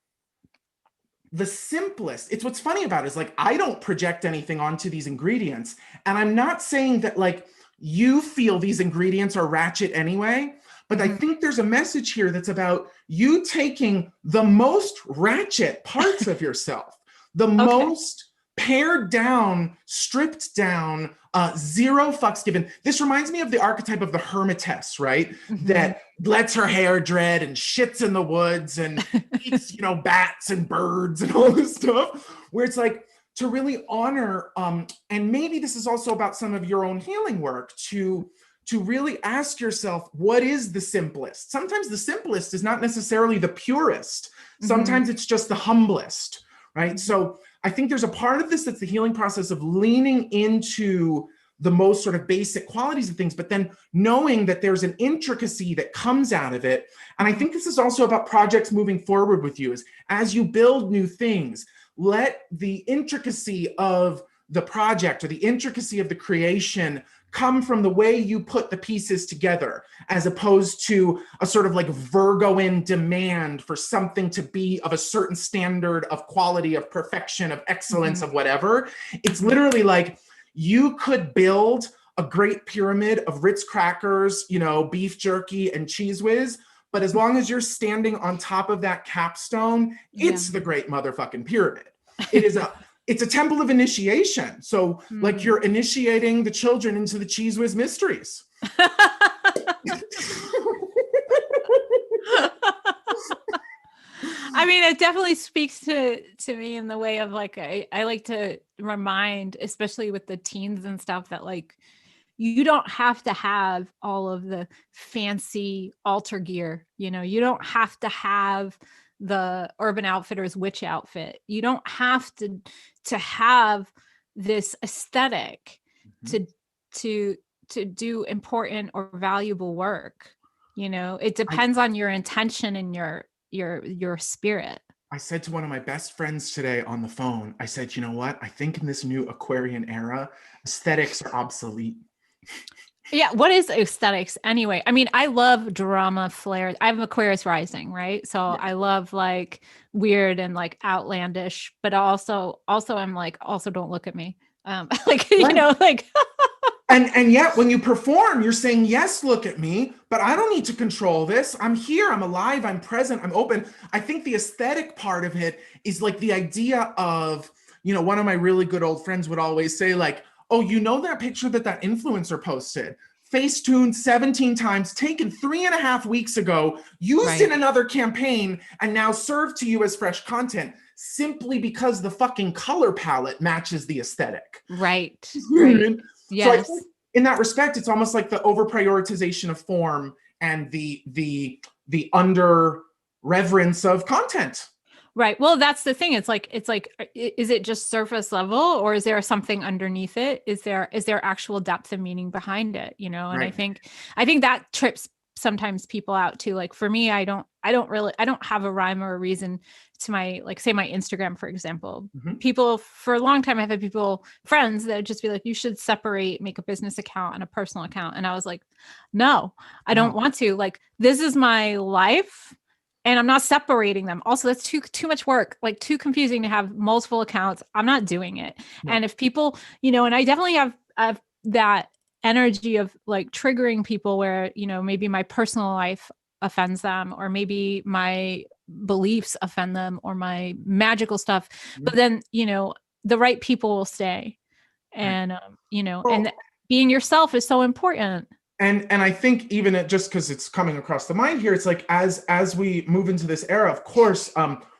the simplest. It's what's funny about it is like, I don't project anything onto these ingredients. And I'm not saying that like you feel these ingredients are ratchet anyway, but I think there's a message here that's about you taking the most ratchet parts of yourself, the most pared down, stripped down, zero fucks given. This reminds me of the archetype of the hermitess, right? That lets her hair dread and shits in the woods and eats, bats and birds and all this stuff, where it's like to really honor, and maybe this is also about some of your own healing work, to really ask yourself, what is the simplest? Sometimes the simplest is not necessarily the purest. Sometimes it's just the humblest, right? So I think there's a part of this that's the healing process of leaning into the most sort of basic qualities of things, but then knowing that there's an intricacy that comes out of it. And I think this is also about projects moving forward with you, is as you build new things, let the intricacy of the project or the intricacy of the creation come from the way you put the pieces together, as opposed to a sort of like Virgoan demand for something to be of a certain standard of quality, of perfection, of excellence, of whatever. It's literally like you could build a great pyramid of Ritz crackers, you know, beef jerky and Cheese Whiz, but as long as you're standing on top of that capstone, it's the great motherfucking pyramid. It's a temple of initiation. So like you're initiating the children into the Cheese Whiz mysteries. I mean, it definitely speaks to me in the way of like, I like to remind, especially with the teens and stuff, that like, you don't have to have all of the fancy altar gear. You know, you don't have to have the Urban Outfitters witch outfit. You don't have to have this aesthetic to do important or valuable work. You know, it depends on your intention and your spirit. I said to one of my best friends today on the phone, I said, you know what? I think in this new Aquarian era, aesthetics are obsolete. Yeah. What is aesthetics anyway? I mean, I love drama, flair. I have Aquarius rising, right? So I love like weird and like outlandish, but also I'm like, also don't look at me. Like, you know, like. And yet when you perform, you're saying, yes, look at me, but I don't need to control this. I'm here, I'm alive, I'm present, I'm open. I think the aesthetic part of it is like the idea of, you know, one of my really good old friends would always say like, oh, you know that picture that influencer posted? Facetuned 17 times, taken 3.5 weeks ago, used in another campaign, and now served to you as fresh content, simply because the fucking color palette matches the aesthetic. Right. Yes. So I think in that respect, it's almost like the over prioritization of form and the under reverence of content. Right. Well, that's the thing. It's like, is it just surface level, or is there something underneath it? Is there actual depth and meaning behind it? You know, and I think that trips sometimes people out too. Like for me, I don't have a rhyme or a reason to my, like, say my Instagram, for example. People for a long time, I've had friends that would just be like, you should separate, make a business account and a personal account. And I was like, no, I don't want to. Like, this is my life. And I'm not separating them. Also, that's too much work, like too confusing to have multiple accounts. I'm not doing it. No. And if people, you know, and I definitely have that energy of like triggering people where, you know, maybe my personal life offends them, or maybe my beliefs offend them, or my magical stuff. But then, you know, the right people will stay. And, you know, and being yourself is so important. And I think even just because it's coming across the mind here, it's like as we move into this era, of course,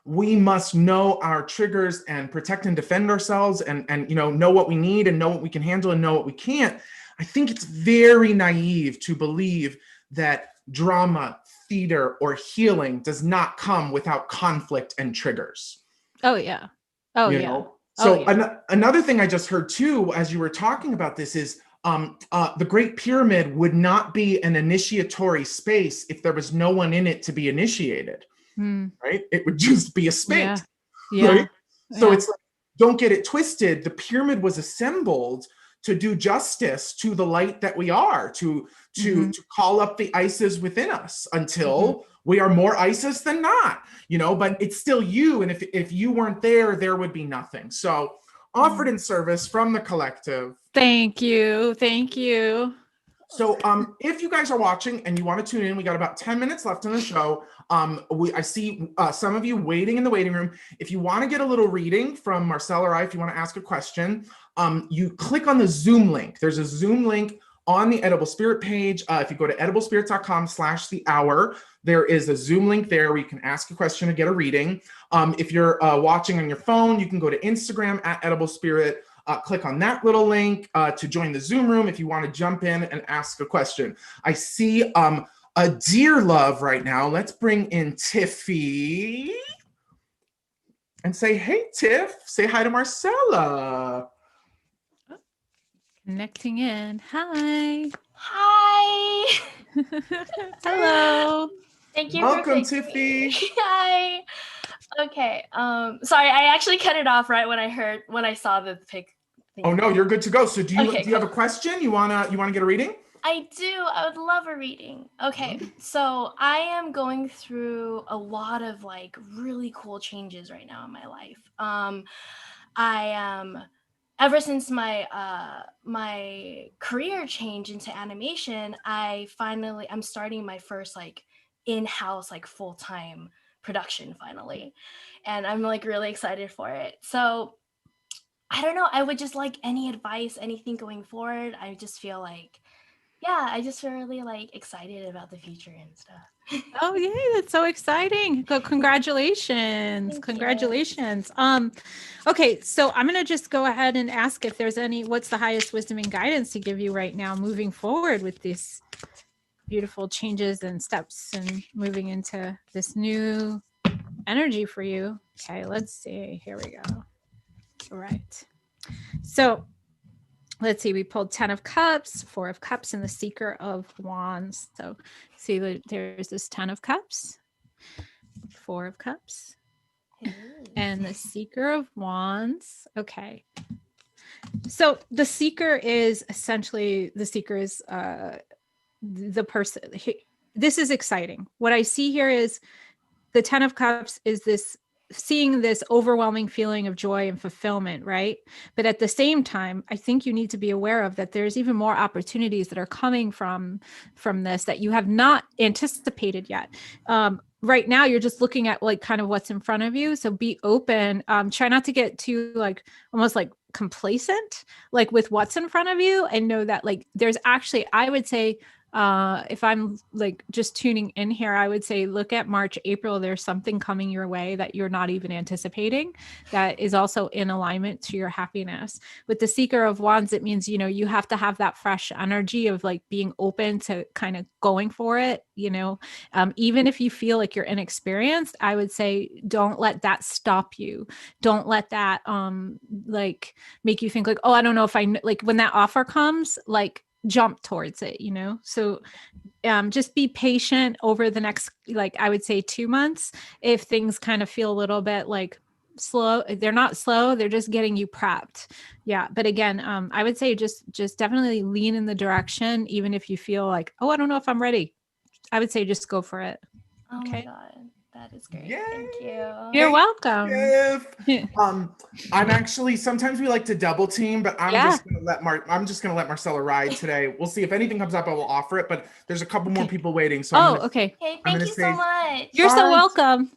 we must know our triggers and protect and defend ourselves, and you know what we need and know what we can handle and know what we can't. I think it's very naive to believe that drama, theater, or healing does not come without conflict and triggers. Oh yeah. Oh you yeah. know? So another thing I just heard too, as you were talking about this, is the Great Pyramid would not be an initiatory space if there was no one in it to be initiated, right? It would just be a space, right? So it's like, don't get it twisted. The pyramid was assembled to do justice to the light that we are, to call up the Isis within us until we are more Isis than not, you know, but it's still you. And if you weren't there, there would be nothing. So offered in service from the collective. Thank you. Thank you. So if you guys are watching and you want to tune in, we got about 10 minutes left in the show. I see some of you waiting in the waiting room. If you want to get a little reading from Marcella or I, if you want to ask a question, you click on the Zoom link. There's a Zoom link on the Edible Spirit page. If you go to ediblespirit.com/the-hour, there is a Zoom link there where you can ask a question and get a reading. If you're watching on your phone, you can go to Instagram @EdibleSpirit. Click on that little link to join the Zoom room if you want to jump in and ask a question. I see a dear love right now. Let's bring in Tiffy and say, hey, Tiff. Say hi to Marcella. Connecting in. Hi. Hi. Hello. Thank you Welcome, for picking me. Tiffy. Hi. Okay. Sorry, I actually cut it off right when I saw the pic thing. Oh no, you're good to go. So do you Okay, have a cool. question? You wanna get a reading? I do. I would love a reading. Okay. So I am going through a lot of like really cool changes right now in my life. I am ever since my career change into animation, I'm starting my first like in-house like full-time production finally, and I'm like really excited for it. So I don't know, I would just like any advice, anything going forward. I just feel like, yeah, I just feel really like excited about the future and stuff. Oh, yay, that's so exciting. Congratulations. Thank Congratulations. Okay, so I'm going to just go ahead and ask if there's what's the highest wisdom and guidance to give you right now moving forward with these beautiful changes and steps and moving into this new energy for you. Okay, let's see. Here we go. All right. So let's see, we pulled 10 of Cups, 4 of Cups, and the Seeker of Wands. So see, there's this 10 of Cups, 4 of Cups, and the Seeker of Wands. Okay. So the Seeker is essentially, the person. This is exciting. What I see here is the 10 of Cups is seeing this overwhelming feeling of joy and fulfillment, right? But at the same time, I think you need to be aware of that there's even more opportunities that are coming from this that you have not anticipated yet. Right now, you're just looking at like kind of what's in front of you. So be open. Try not to get too like almost like complacent, like with what's in front of you, and know that like there's actually, I would say, if I'm like just tuning in here, I would say look at March, April. There's something coming your way that you're not even anticipating that is also in alignment to your happiness. With the Seeker of Wands, it means, you have to have that fresh energy of like being open to kind of going for it, even if you feel like you're inexperienced. I would say don't let that stop you. Don't let that like make you think like, oh, I don't know if like when that offer comes, like jump towards it, so just be patient over the next, like I would say 2 months. If things kind of feel a little bit like slow, they're not slow, they're just getting you prepped. Yeah, but again, I would say just definitely lean in the direction, even if you feel like, oh, I don't know if I'm ready. I would say just go for it. Oh Okay. my God, that is great. Yay. Thank you. You're welcome. I'm actually, sometimes we like to double team, but I'm Yeah. just gonna let Marcella ride today. We'll see if anything comes up, I will offer it, but there's a couple more people waiting. So Okay. Hey, I'm thank gonna you say so much. You're so welcome.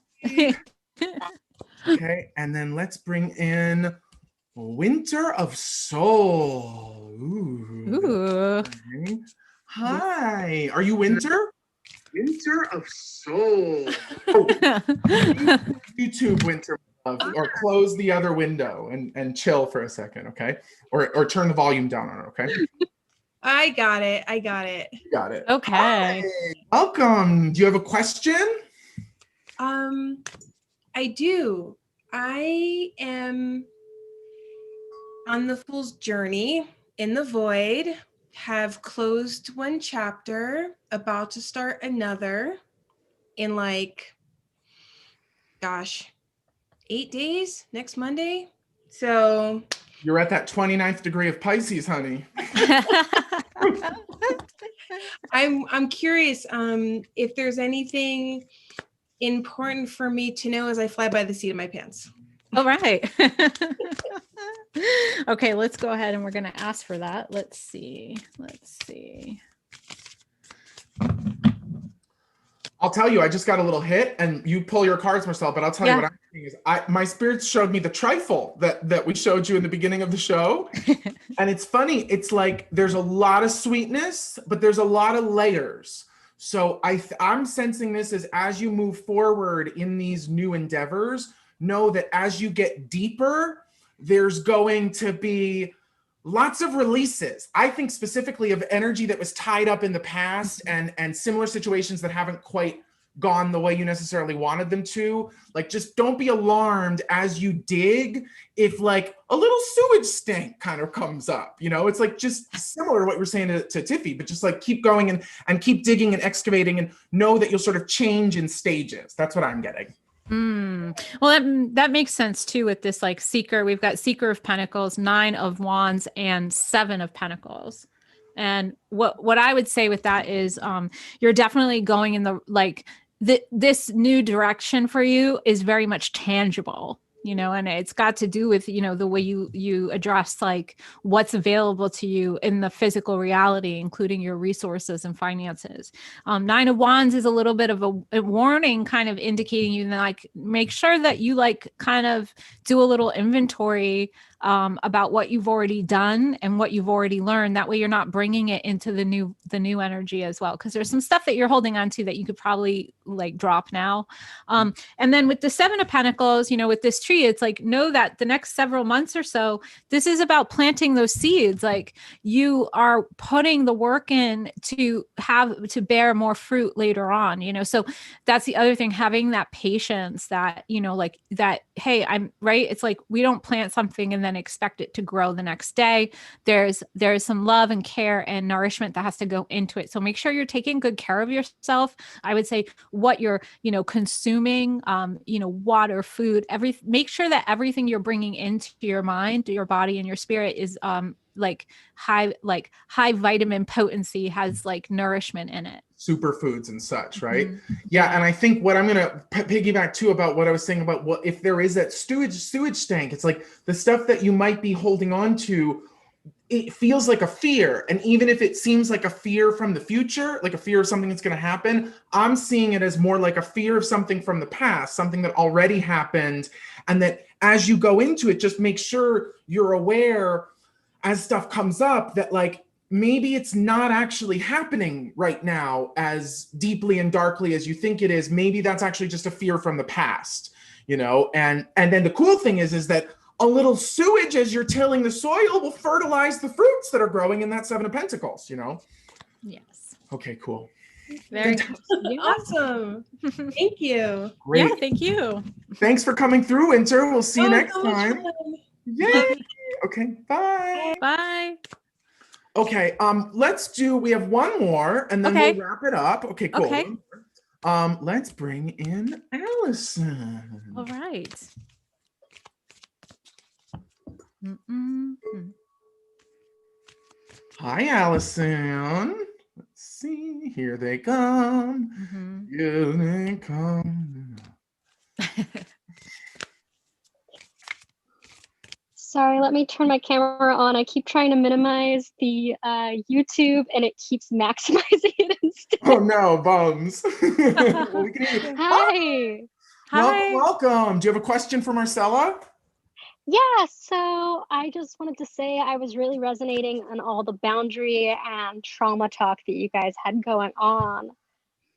Okay, and then let's bring in Winter of Soul. Ooh. Okay. Hi, are you Winter? Winter of Soul. Oh, YouTube Winter, or close the other window and chill for a second, okay? Or turn the volume down on it, okay? I got it. You got it. Okay. Hi, welcome. Do you have a question? I do. I am on the Fool's Journey in the Void, have closed one chapter, about to start another in 8 days, next Monday. So You're at that 29th degree of Pisces, honey. I'm curious if there's anything important for me to know as I fly by the seat of my pants. All right. Okay, let's go ahead and we're going to ask for that. Let's see. I'll tell you, I just got a little hit, and you pull your cards, Marcella, but I'll tell you what I'm seeing is my spirits showed me the trifle that we showed you in the beginning of the show. And it's funny, it's like there's a lot of sweetness, but there's a lot of layers. So I'm sensing this as you move forward in these new endeavors, know that as you get deeper, there's going to be lots of releases. I think specifically of energy that was tied up in the past and similar situations that haven't quite gone the way you necessarily wanted them to, like, just don't be alarmed as you dig if like a little sewage stink kind of comes up, you know. It's like just similar to what you were saying to Tiffy, but just like keep going and keep digging and excavating, and know that you'll sort of change in stages. That's what I'm getting. Well, that makes sense too with this like Seeker. We've got Seeker of Pentacles, 9 of Wands, and 7 of Pentacles. And what I would say with that is you're definitely going in the like this new direction for you is very much tangible, you know, and it's got to do with, you know, the way you address like what's available to you in the physical reality, including your resources and finances. 9 of Wands is a little bit of a warning, kind of indicating you that like make sure that you like kind of do a little inventory about what you've already done and what you've already learned. That way you're not bringing it into the new energy as well. Cause there's some stuff that you're holding on to that you could probably like drop now. And then with the 7 of Pentacles, you know, with this tree, it's like, know that the next several months or so, this is about planting those seeds. Like you are putting the work in to have to bear more fruit later on, you know? So that's the other thing, having that patience that, you know, like that, hey, I'm right. It's like, we don't plant something and then expect it to grow the next day. There's some love and care and nourishment that has to go into it. So make sure you're taking good care of yourself. I would say what you're, you know, consuming, you know, water, food, make sure that everything you're bringing into your mind, your body, and your spirit is like high vitamin potency, has like nourishment in it. Superfoods and such, right? Yeah. And I think what I'm going to piggyback too about what I was saying about what if there is that sewage stank, it's like the stuff that you might be holding on to, it feels like a fear. And even if it seems like a fear from the future, like a fear of something that's going to happen, I'm seeing it as more like a fear of something from the past, something that already happened. And that as you go into it, just make sure you're aware as stuff comes up that like, maybe it's not actually happening right now as deeply and darkly as you think it is. Maybe that's actually just a fear from the past, you know? And then the cool thing is that a little sewage as you're tilling the soil will fertilize the fruits that are growing in that 7 of Pentacles, you know? Yes. Okay, cool. Very cool. Yeah. Awesome. Thank you. Great. Yeah, thank you. Thanks for coming through, Winter. We'll see you next so much time. fun. Yay. Okay, bye. Bye. Okay, we have one more and then Okay. we'll wrap it up. Okay, cool. Okay. Let's bring in Allison. All right. Hi, Allison. Let's see. Here they come. Here they come. Sorry, let me turn my camera on. I keep trying to minimize the YouTube and it keeps maximizing it instead. Oh no, bums. Well, we can hear you. Hi. Hi. Welcome. Do you have a question for Marcella? Yeah, so I just wanted to say I was really resonating on all the boundary and trauma talk that you guys had going on.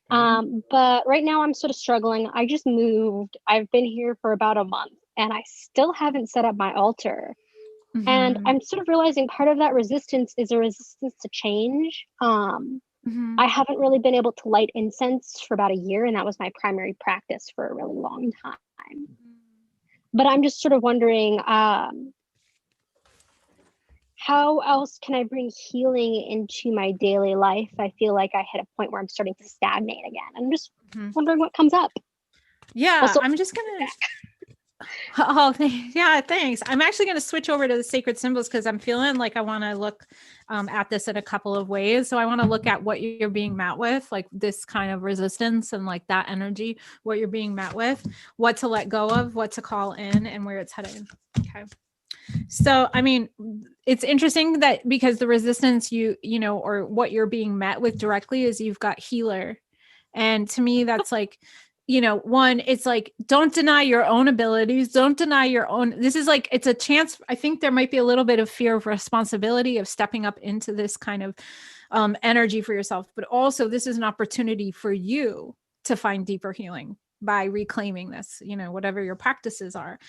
But right now I'm sort of struggling. I just moved. I've been here for about a month and I still haven't set up my altar. And I'm sort of realizing part of that resistance is a resistance to change. I haven't really been able to light incense for about a year, and that was my primary practice for a really long time. But I'm just sort of wondering, how else can I bring healing into my daily life? I feel like I hit a point where I'm starting to stagnate again. I'm just wondering what comes up. Yeah, Also, I'm just gonna. Oh, yeah, thanks. I'm actually going to switch over to the sacred symbols because I'm feeling like I want to look at this in a couple of ways. So I want to look at what you're being met with, like this kind of resistance and like that energy, what you're being met with, what to let go of, what to call in, and where it's headed. Okay. So, I mean, it's interesting that because the resistance you know, or what you're being met with directly is you've got healer. And to me, that's like, you know, one, it's like, don't deny your own abilities. Don't deny your own. This is like, it's a chance. I think there might be a little bit of fear of responsibility of stepping up into this kind of energy for yourself. But also this is an opportunity for you to find deeper healing by reclaiming this, you know, whatever your practices are.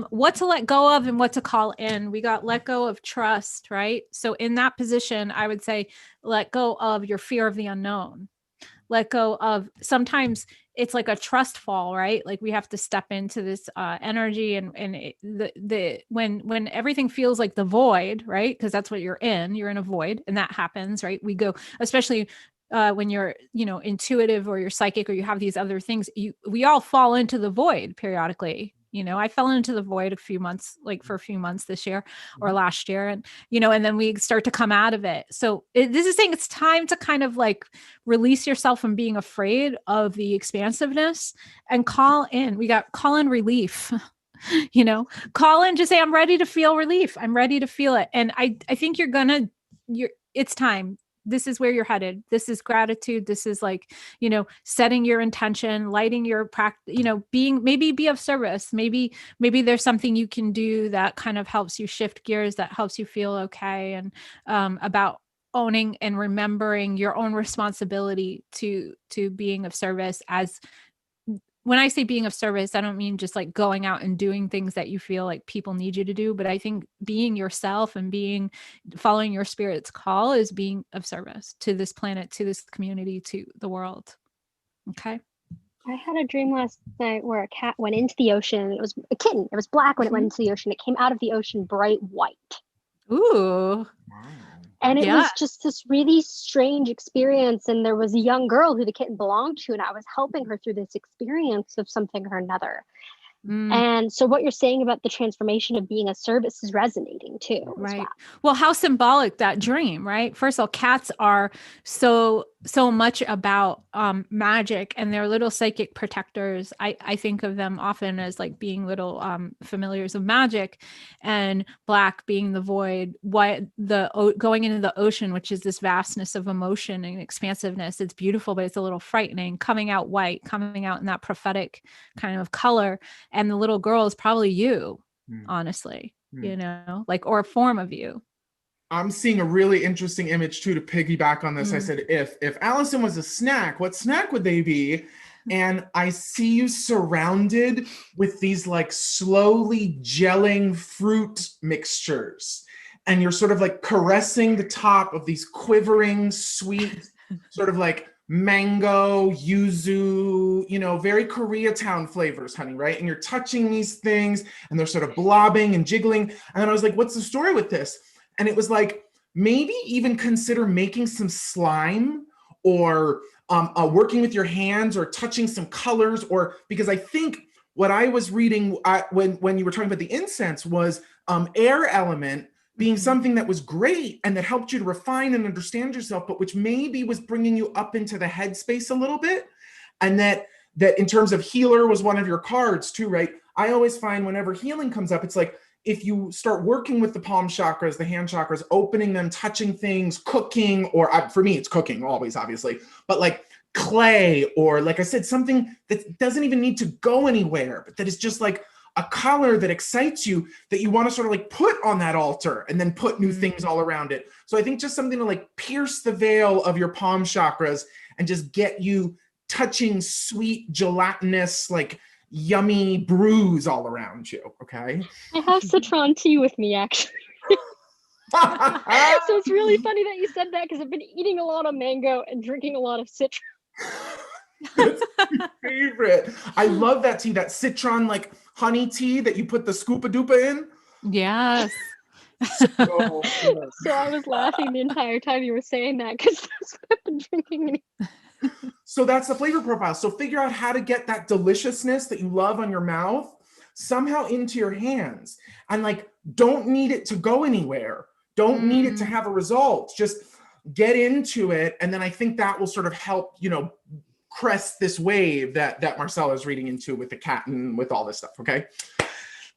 What to let go of and what to call in. We got let go of trust, right? So in that position, I would say, let go of your fear of the unknown. Let go of sometimes it's like a trust fall, right? Like we have to step into this energy, and when everything feels like the void, right? Because that's what you're in a void, and that happens, right? We go, especially when you're, intuitive, or you're psychic, or you have these other things, we all fall into the void periodically. I fell into the void for a few months this year or last year. And, and then we start to come out of it. So this is saying it's time to kind of like release yourself from being afraid of the expansiveness and call in relief. Call in, just say, I'm ready to feel relief. I'm ready to feel it. And I think it's time. This is where you're headed. This is gratitude. This is like, setting your intention, lighting your practice, be of service. Maybe there's something you can do that kind of helps you shift gears, that helps you feel okay. And about owning and remembering your own responsibility to being of service. As when I say being of service, I don't mean just like going out and doing things that you feel like people need you to do, but I think being yourself and following your spirit's call is being of service to this planet, to this community, to the world. Okay. I had a dream last night where a cat went into the ocean. It was a kitten. It was black when it went into the ocean. It came out of the ocean bright white. Ooh. And it was just this really strange experience. And there was a young girl who the kitten belonged to, and I was helping her through this experience of something or another. And so what you're saying about the transformation of being a service is resonating too. Right. Well, how symbolic that dream, right? First of all, cats are so much about magic, and they're little psychic protectors. I think of them often as like being little familiars of magic, and black being the void, going into the ocean, which is this vastness of emotion and expansiveness. It's beautiful, but it's a little frightening. Coming out white, coming out in that prophetic kind of color. And the little girl is probably you, honestly, or a form of you. I'm seeing a really interesting image too, to piggyback on this. I said, if Allison was a snack, what snack would they be? And I see you surrounded with these like slowly gelling fruit mixtures. And you're sort of like caressing the top of these quivering, sweet, sort of like mango, yuzu, very Koreatown flavors, honey, right? And you're touching these things and they're sort of blobbing and jiggling. And then I was like, what's the story with this? And it was like, maybe even consider making some slime, or working with your hands, or touching some colors, or because I think what I was reading when you were talking about the incense was air element being something that was great and that helped you to refine and understand yourself, but which maybe was bringing you up into the headspace a little bit. And that in terms of healer was one of your cards too, right? I always find whenever healing comes up, it's like, if you start working with the palm chakras, the hand chakras, opening them, touching things, cooking, or for me, it's cooking always, obviously, but like clay, or like I said, something that doesn't even need to go anywhere, but that is just like a color that excites you, that you want to sort of like put on that altar and then put new things all around it. So I think just something to like pierce the veil of your palm chakras and just get you touching sweet, gelatinous, like yummy brews all around you. Okay. I have citron tea with me, actually. So it's really funny that you said that, because I've been eating a lot of mango and drinking a lot of citron. That's my favorite. I love that tea, that citron like honey tea that you put the scoopa doopa in. Yes. So I was laughing the entire time you were saying that, because that's what I've been drinking. So that's the flavor profile. So figure out how to get that deliciousness that you love on your mouth somehow into your hands, and like, don't need it to go anywhere. Don't need it to have a result. Just get into it. And then I think that will sort of help, crest this wave that Marcella is reading into with the cat and with all this stuff. Okay.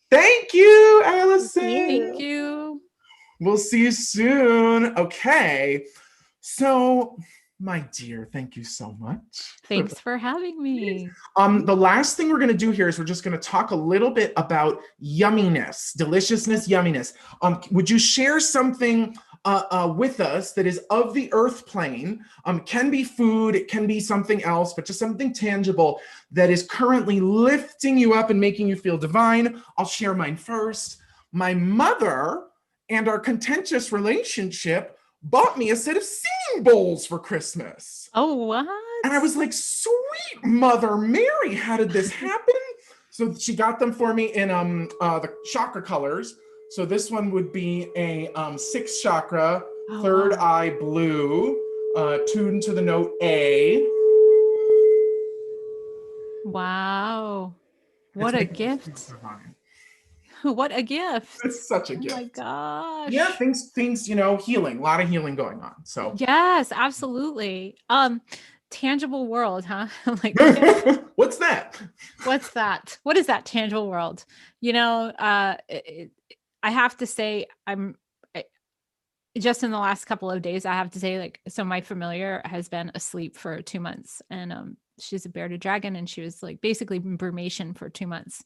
Thank you, Allison. Thank you. We'll see you soon. Okay. So, my dear, thank you so much. Thanks for having me. The last thing we're going to do here is we're just going to talk a little bit about yumminess, deliciousness, yumminess. Would you share something with us that is of the earth plane? Can be food, it can be something else, but just something tangible that is currently lifting you up and making you feel divine. I'll share mine first. My mother and our contentious relationship bought me a set of singing bowls for Christmas. Oh, what? And I was like, sweet Mother Mary, how did this happen? So she got them for me in the chakra colors. So this one would be a 6th chakra, third eye blue, tuned to the note A. Wow. What a gift. What a gift. It's such a gift. Oh my gosh. Yeah, things, healing, a lot of healing going on. So yes, absolutely. Tangible world, huh? Like what's that? What's that? What is that tangible world? I have to say, just in the last couple of days, I have to say, like, so my familiar has been asleep for 2 months, and she's a bearded dragon, and she was like basically in brumation for 2 months.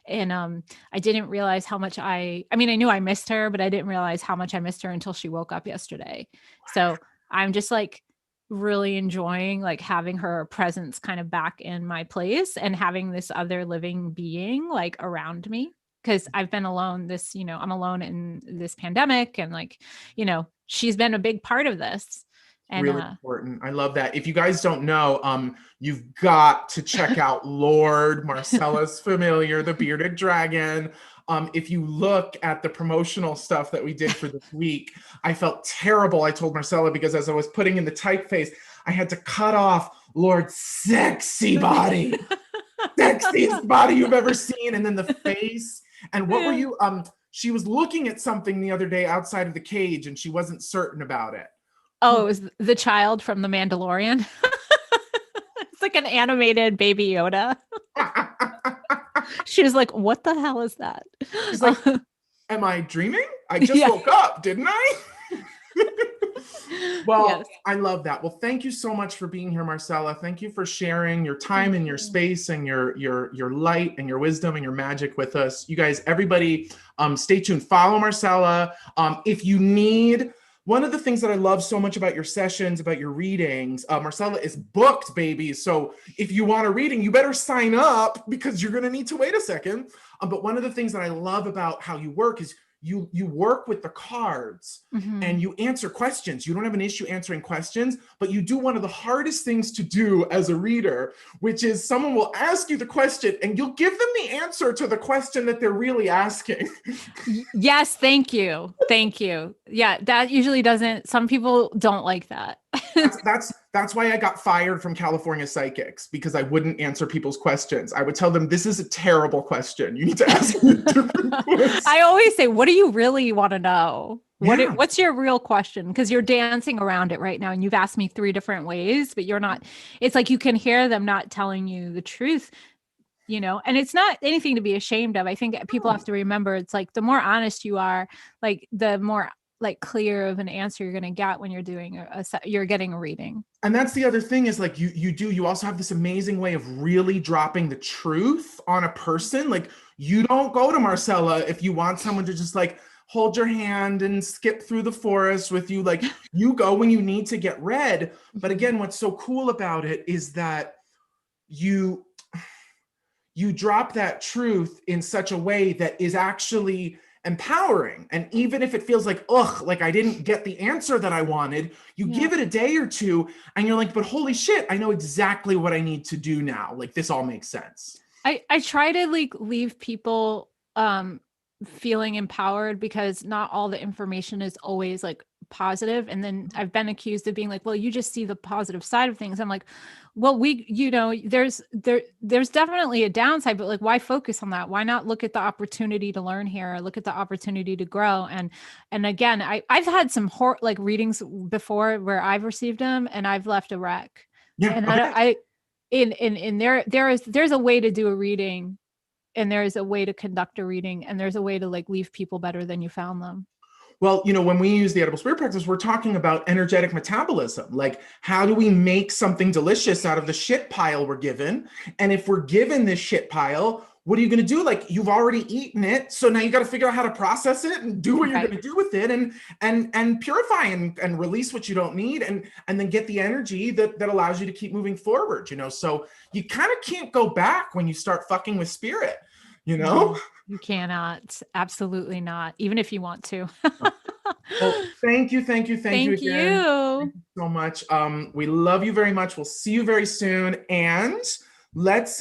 And I didn't realize how much I knew I missed her, but I didn't realize how much I missed her until she woke up yesterday. So I'm just like really enjoying like having her presence kind of back in my place and having this other living being like around me. Because I've been alone I'm alone in this pandemic, and like, she's been a big part of this. And really important. I love that. If you guys don't know, you've got to check out Lord Marcella's familiar, the bearded dragon. If you look at the promotional stuff that we did for this week, I felt terrible. I told Marcella, because as I was putting in the typeface, I had to cut off Lord's sexy body. Sexiest body you've ever seen. And then the face. And what were you, she was looking at something the other day outside of the cage, and she wasn't certain about it. Oh, it was the child from The Mandalorian. It's like an animated baby Yoda. She was like, what the hell is that? She's like, am I dreaming? I just woke up, didn't I? Well, yes. I love that. Well, thank you so much for being here, Marcella. Thank you for sharing your time and your space and your light and your wisdom and your magic with us. You guys, everybody, stay tuned. Follow Marcella. If you need, one of the things that I love so much about your sessions, about your readings, Marcella is booked, baby. So if you want a reading, you better sign up, because you're going to need to wait a second. But one of the things that I love about how you work is you work with the cards and you answer questions. You don't have an issue answering questions, but you do one of the hardest things to do as a reader, which is someone will ask you the question and you'll give them the answer to the question that they're really asking. Yes. Thank you. Thank you. Yeah. That usually some people don't like that. That's why I got fired from California Psychics, because I wouldn't answer people's questions. I would tell them, this is a terrible question. You need to ask me a different question. I always say, what do you really want to know? What's your real question? Because you're dancing around it right now, and you've asked me 3 different ways, but you're not, it's like you can hear them not telling you the truth, and it's not anything to be ashamed of. I think people have to remember, it's like the more honest you are, like the more like clear of an answer you're going to get when you're doing you're getting a reading. And that's the other thing is like you also have this amazing way of really dropping the truth on a person. Like you don't go to Marcella if you want someone to just like hold your hand and skip through the forest with you. Like you go when you need to get read. But again, what's so cool about it is that you drop that truth in such a way that is actually empowering. And even if it feels like, like I didn't get the answer that I wanted, you give it a day or two and you're like, but holy shit, I know exactly what I need to do now. Like this all makes sense. I try to like leave people feeling empowered, because not all the information is always like positive. And then I've been accused of being like, well, you just see the positive side of things. I'm like, well, there's definitely a downside, but like, why focus on that? Why not look at the opportunity to learn here, or look at the opportunity to grow? And again, I've had some like readings before where I've received them and I've left a wreck. Yeah, and there's a way to do a reading, and there's a way to conduct a reading, and there's a way to like leave people better than you found them. Well, when we use the Edible Spirit practice, we're talking about energetic metabolism. Like, how do we make something delicious out of the shit pile we're given? And if we're given this shit pile, what are you going to do? Like, you've already eaten it. So now you got to figure out how to process it and do what you're going to do with it, and purify and release what you don't need, and then get the energy that allows you to keep moving forward, So you kind of can't go back when you start fucking with spirit, No, you cannot. Absolutely not. Even if you want to. Well, thank you again. Thank you. So much. We love you very much. We'll see you very soon. And let's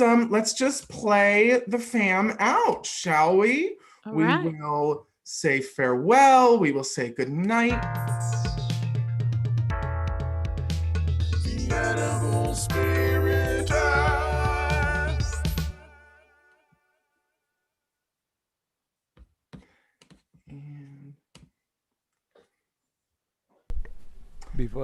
just play the fam out, shall we? All We right. will say farewell. We will say good night. The Edible Spirit Hour. And Before